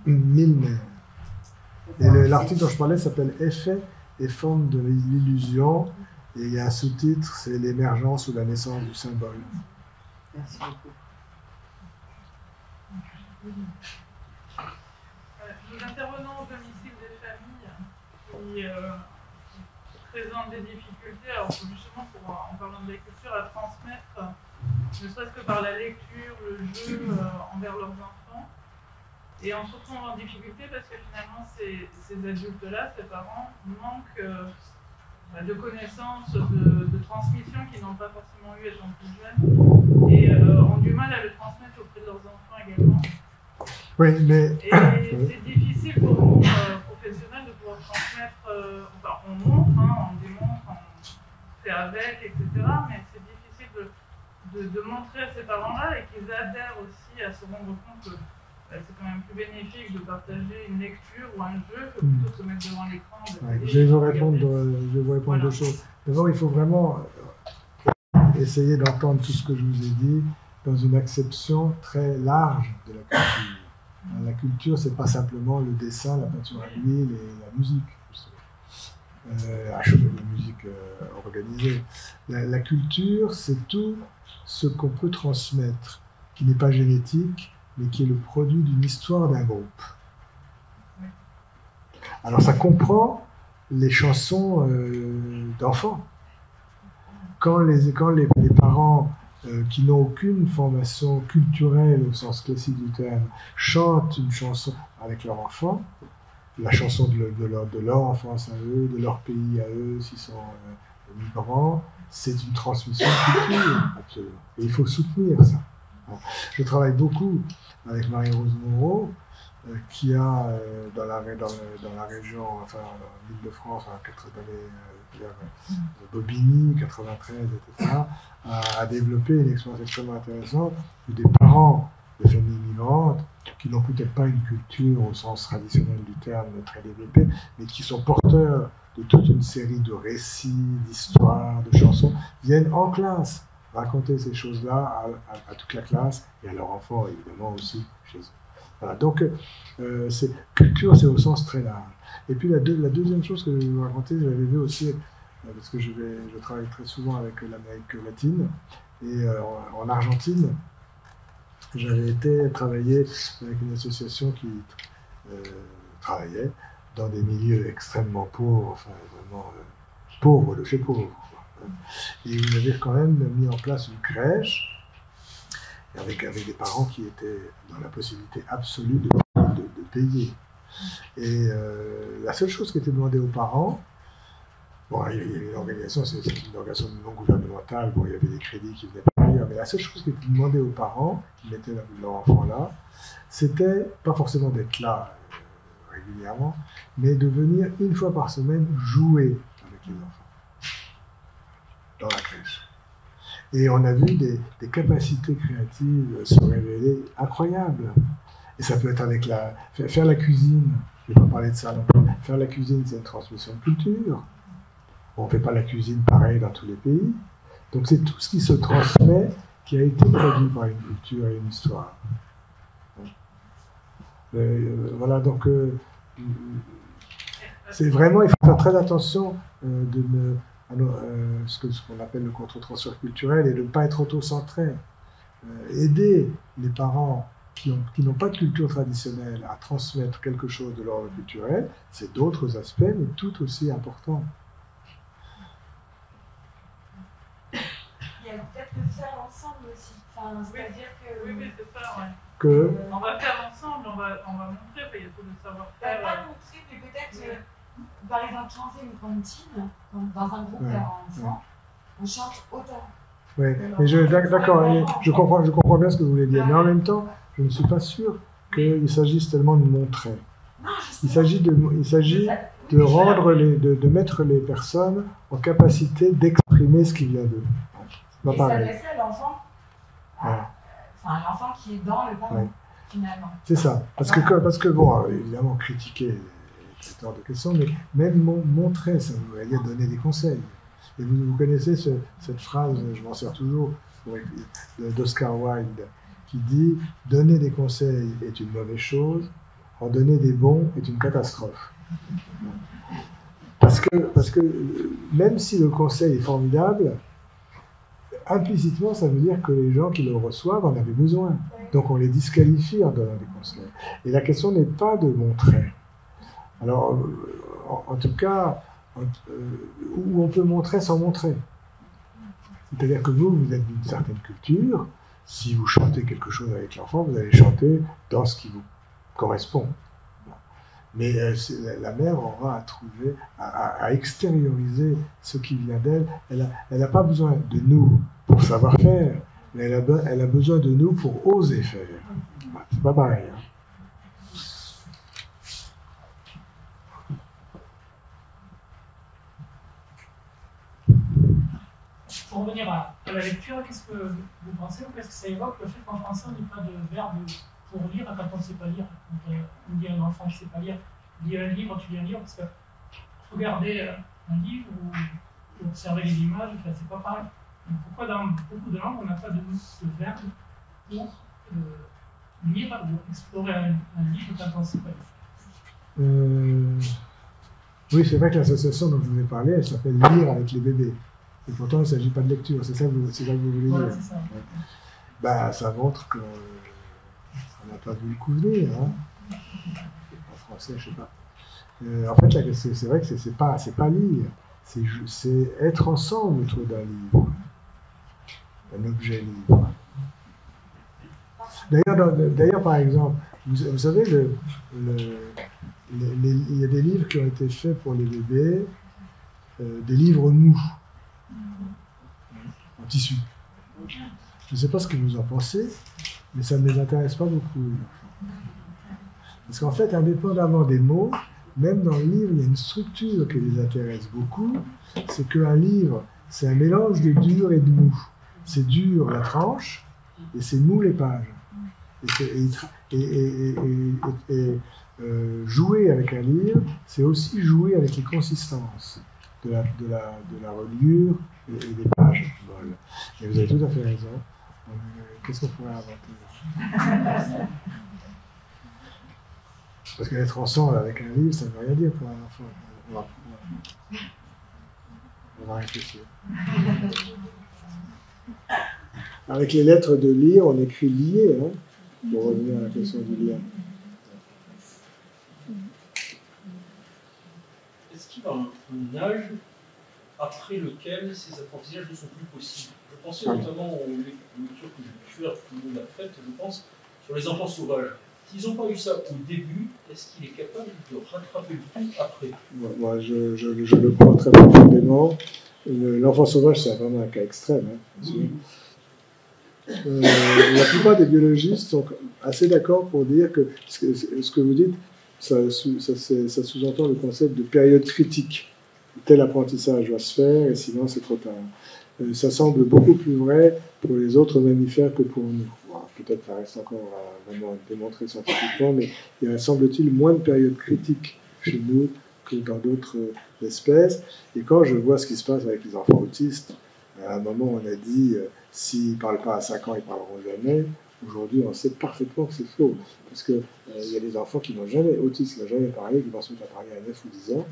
Milner. Et l'article dont je parlais s'appelle Effets et formes de l'illusion, et il y a un sous-titre, c'est l'émergence ou la naissance du symbole. Merci beaucoup. Nous intervenons au domicile des familles qui présentent des difficultés, alors justement en parlant de la culture, à transmettre, ne serait-ce que par la lecture, le jeu envers leurs enfants. Et on se retrouve en difficulté parce que finalement ces adultes-là, ces parents, manquent de connaissances, de transmission qu'ils n'ont pas forcément eu étant plus jeunes et ont du mal à le transmettre auprès de leurs enfants également. Oui, mais... Et c'est difficile pour nous, professionnels, de pouvoir transmettre, on montre, on démontre, on fait avec, etc. Mais c'est difficile de montrer à ces parents-là et qu'ils adhèrent aussi à se rendre compte que c'est quand même plus bénéfique de partager une lecture ou un jeu que plutôt de se mettre devant l'écran. Je vais vous répondre deux choses. D'abord, il faut vraiment essayer d'entendre tout ce que je vous ai dit dans une acception très large de la culture. La culture, c'est pas simplement le dessin, la peinture à l'huile et la musique. La musique organisée. La culture, c'est tout ce qu'on peut transmettre, qui n'est pas génétique, mais qui est le produit d'une histoire d'un groupe. Alors ça comprend les chansons d'enfants. Quand les parents qui n'ont aucune formation culturelle au sens classique du terme chantent une chanson avec leur enfant, la chanson de leur enfance à eux, de leur pays à eux, s'ils sont migrants, c'est une transmission de culture, absolument. Et il faut soutenir ça. Je travaille beaucoup avec Marie-Rose Moreau, qui a dans la région, enfin en Île-de-France, vers Bobigny, 93, etc., a développé une expérience extrêmement intéressante où des parents de familles migrantes qui n'ont peut-être pas une culture au sens traditionnel du terme très développée, mais qui sont porteurs de toute une série de récits, d'histoires, de chansons, viennent en classe raconter ces choses-là à toute la classe et à leurs enfants, évidemment, aussi chez eux. Voilà, donc, culture, c'est au sens très large. Et puis, la deuxième chose que je vais vous raconter, je l'avais vu aussi, parce que je travaille très souvent avec l'Amérique latine, et en Argentine, j'avais été travailler avec une association qui travaillait dans des milieux extrêmement pauvres, enfin vraiment pauvres de chez pauvres. Et vous avez quand même mis en place une crèche avec des parents qui étaient dans la possibilité absolue de payer. Et la seule chose qui était demandée aux parents, bon, il y avait une organisation, c'est une organisation non gouvernementale, bon, il y avait des crédits qui venaient par ailleurs, mais la seule chose qui était demandée aux parents, qui mettaient leur enfant là, c'était pas forcément d'être là régulièrement, mais de venir une fois par semaine jouer avec les enfants dans la crèche. Et on a vu des capacités créatives se révéler incroyables. Et ça peut être avec faire la cuisine, je ne vais pas parler de ça non plus. Faire la cuisine, c'est une transmission de culture. On ne fait pas la cuisine pareil dans tous les pays. Donc c'est tout ce qui se transmet qui a été produit par une culture et une histoire. Voilà, donc c'est vraiment, il faut faire très attention ce qu'on appelle le contre-transfert culturel et de ne pas être auto-centré. Aider les parents qui n'ont pas de culture traditionnelle à transmettre quelque chose de l'ordre culturel, c'est d'autres aspects, mais tout aussi importants. Il y a peut-être le faire ensemble aussi. Enfin, c'est-à-dire que... Oui, c'est ça, ouais. Que... On va faire ensemble, on va montrer, il y a tout le savoir-faire. Pas montrer, mais peut-être, par exemple, chanter une cantine, dans un groupe d'enfants, on chante autant. Oui, mais d'accord, je comprends bien ce que vous voulez dire, mais en même temps, je ne suis pas sûr qu'il s'agisse tellement de montrer. Non, il s'agit de rendre de mettre les personnes en capacité d'exprimer ce qui vient d'eux. Et s'adresser à l'enfant, enfin l'enfant qui est dans le parent, finalement. C'est ça, parce que bon, évidemment, critiquer est hors de question, mais même montrer, ça veut dire donner des conseils. Et vous connaissez cette phrase, je m'en sers toujours, d'Oscar Wilde, qui dit « Donner des conseils est une mauvaise chose, en donner des bons est une catastrophe. » Parce que même si le conseil est formidable, implicitement, ça veut dire que les gens qui le reçoivent en avaient besoin. Donc on les disqualifie en donnant des conseils. Et la question n'est pas de montrer. Alors, en tout cas, où on peut montrer sans montrer. C'est-à-dire que vous êtes d'une certaine culture, si vous chantez quelque chose avec l'enfant, vous allez chanter dans ce qui vous correspond. Mais la mère aura à trouver, à extérioriser ce qui vient d'elle. Elle n'a pas besoin de nous pour savoir faire, mais elle a besoin de nous pour oser faire. C'est pas pareil. Hein. Pour revenir à la lecture, qu'est-ce que vous pensez, ou qu'est-ce que ça évoque le fait qu'en français on n'ait pas de verbe pour lire quand on ne sait pas lire? On dit à un enfant qui ne sait pas lire, lis un livre, tu lis un livre, parce que regarder un livre ou observer les images, c'est pas pareil. Donc pourquoi dans beaucoup de langues on n'a pas de verbe pour lire ou explorer un livre quand on ne sait pas lire? Oui, c'est vrai que l'association dont je vous ai parlé, elle s'appelle Lire avec les bébés. Et pourtant, il ne s'agit pas de lecture, c'est ça que vous voulez dire. C'est ça. Ouais. Bah, ça montre qu'on n'a pas vu le coup venir. Hein. En français, je ne sais pas. En fait, c'est vrai que c'est pas lire, c'est être ensemble autour d'un livre, un objet livre. D'ailleurs, par exemple, vous savez, il y a des livres qui ont été faits pour les bébés, des livres mous. En tissu. Je ne sais pas ce que vous en pensez, mais ça ne les intéresse pas beaucoup, les enfants. Parce qu'en fait, indépendamment des mots, même dans le livre, il y a une structure qui les intéresse beaucoup. C'est qu'un livre, c'est un mélange de dur et de mou. C'est dur la tranche, et c'est mou les pages. Jouer avec un livre, c'est aussi jouer avec les consistances de la reliure et des pages molles. Et vous avez tout à fait raison. Qu'est-ce qu'on pourrait inventer? Parce qu'être ensemble avec un livre, ça ne veut rien dire pour un enfant. On va réfléchir. Avec les lettres de lire, on écrit lier, hein, pour revenir à la question du lien. Est-ce qu'il y a un âge après lequel ces apprentissages ne sont plus possibles? Je pensais notamment aux lectures que j'ai pu faire, tout le monde a faites, je pense, sur les enfants sauvages. S'ils n'ont pas eu ça au début, est-ce qu'il est capable de rattraper le tout après? Moi, je le crois très profondément. L'enfant sauvage, c'est vraiment un cas extrême. Hein, la plupart des biologistes sont assez d'accord pour dire que ce que vous dites, ça sous-entend le concept de période critique. Tel apprentissage doit se faire, et sinon c'est trop tard. Ça semble beaucoup plus vrai pour les autres mammifères que pour nous. Peut-être ça reste encore à vraiment démontrer scientifiquement, mais il y a, semble-t-il, moins de périodes critiques chez nous que dans d'autres espèces. Et quand je vois ce qui se passe avec les enfants autistes, à un moment on a dit s'ils ne parlent pas à 5 ans, ils ne parleront jamais. Aujourd'hui, on sait parfaitement que c'est faux. Parce qu'il y a des enfants qui n'ont jamais, autistes qui n'ont jamais parlé, qui vont se mettre à parler à 9 ou 10 ans,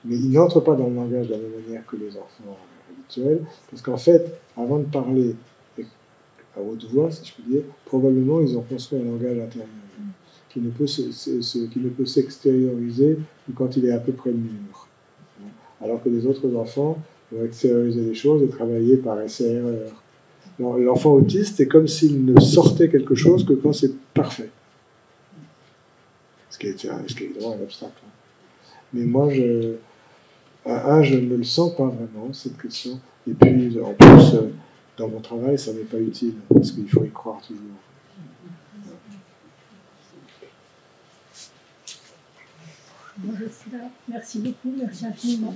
mais ils n'entrent pas dans le langage de la même manière que les enfants habituels. Parce qu'en fait, avant de parler à haute voix, si je peux dire, probablement ils ont construit un langage intérieur qui ne peut s'extérioriser que quand il est à peu près mûr. Alors que les autres enfants vont extérioriser les choses et travailler par essai-erreur. L'enfant autiste est comme s'il ne sortait quelque chose que quand c'est parfait. Ce qui est évidemment un obstacle. Mais moi, je ne le sens pas vraiment, cette question. Et puis, en plus, dans mon travail, ça n'est pas utile, parce qu'il faut y croire toujours. Merci beaucoup, merci infiniment.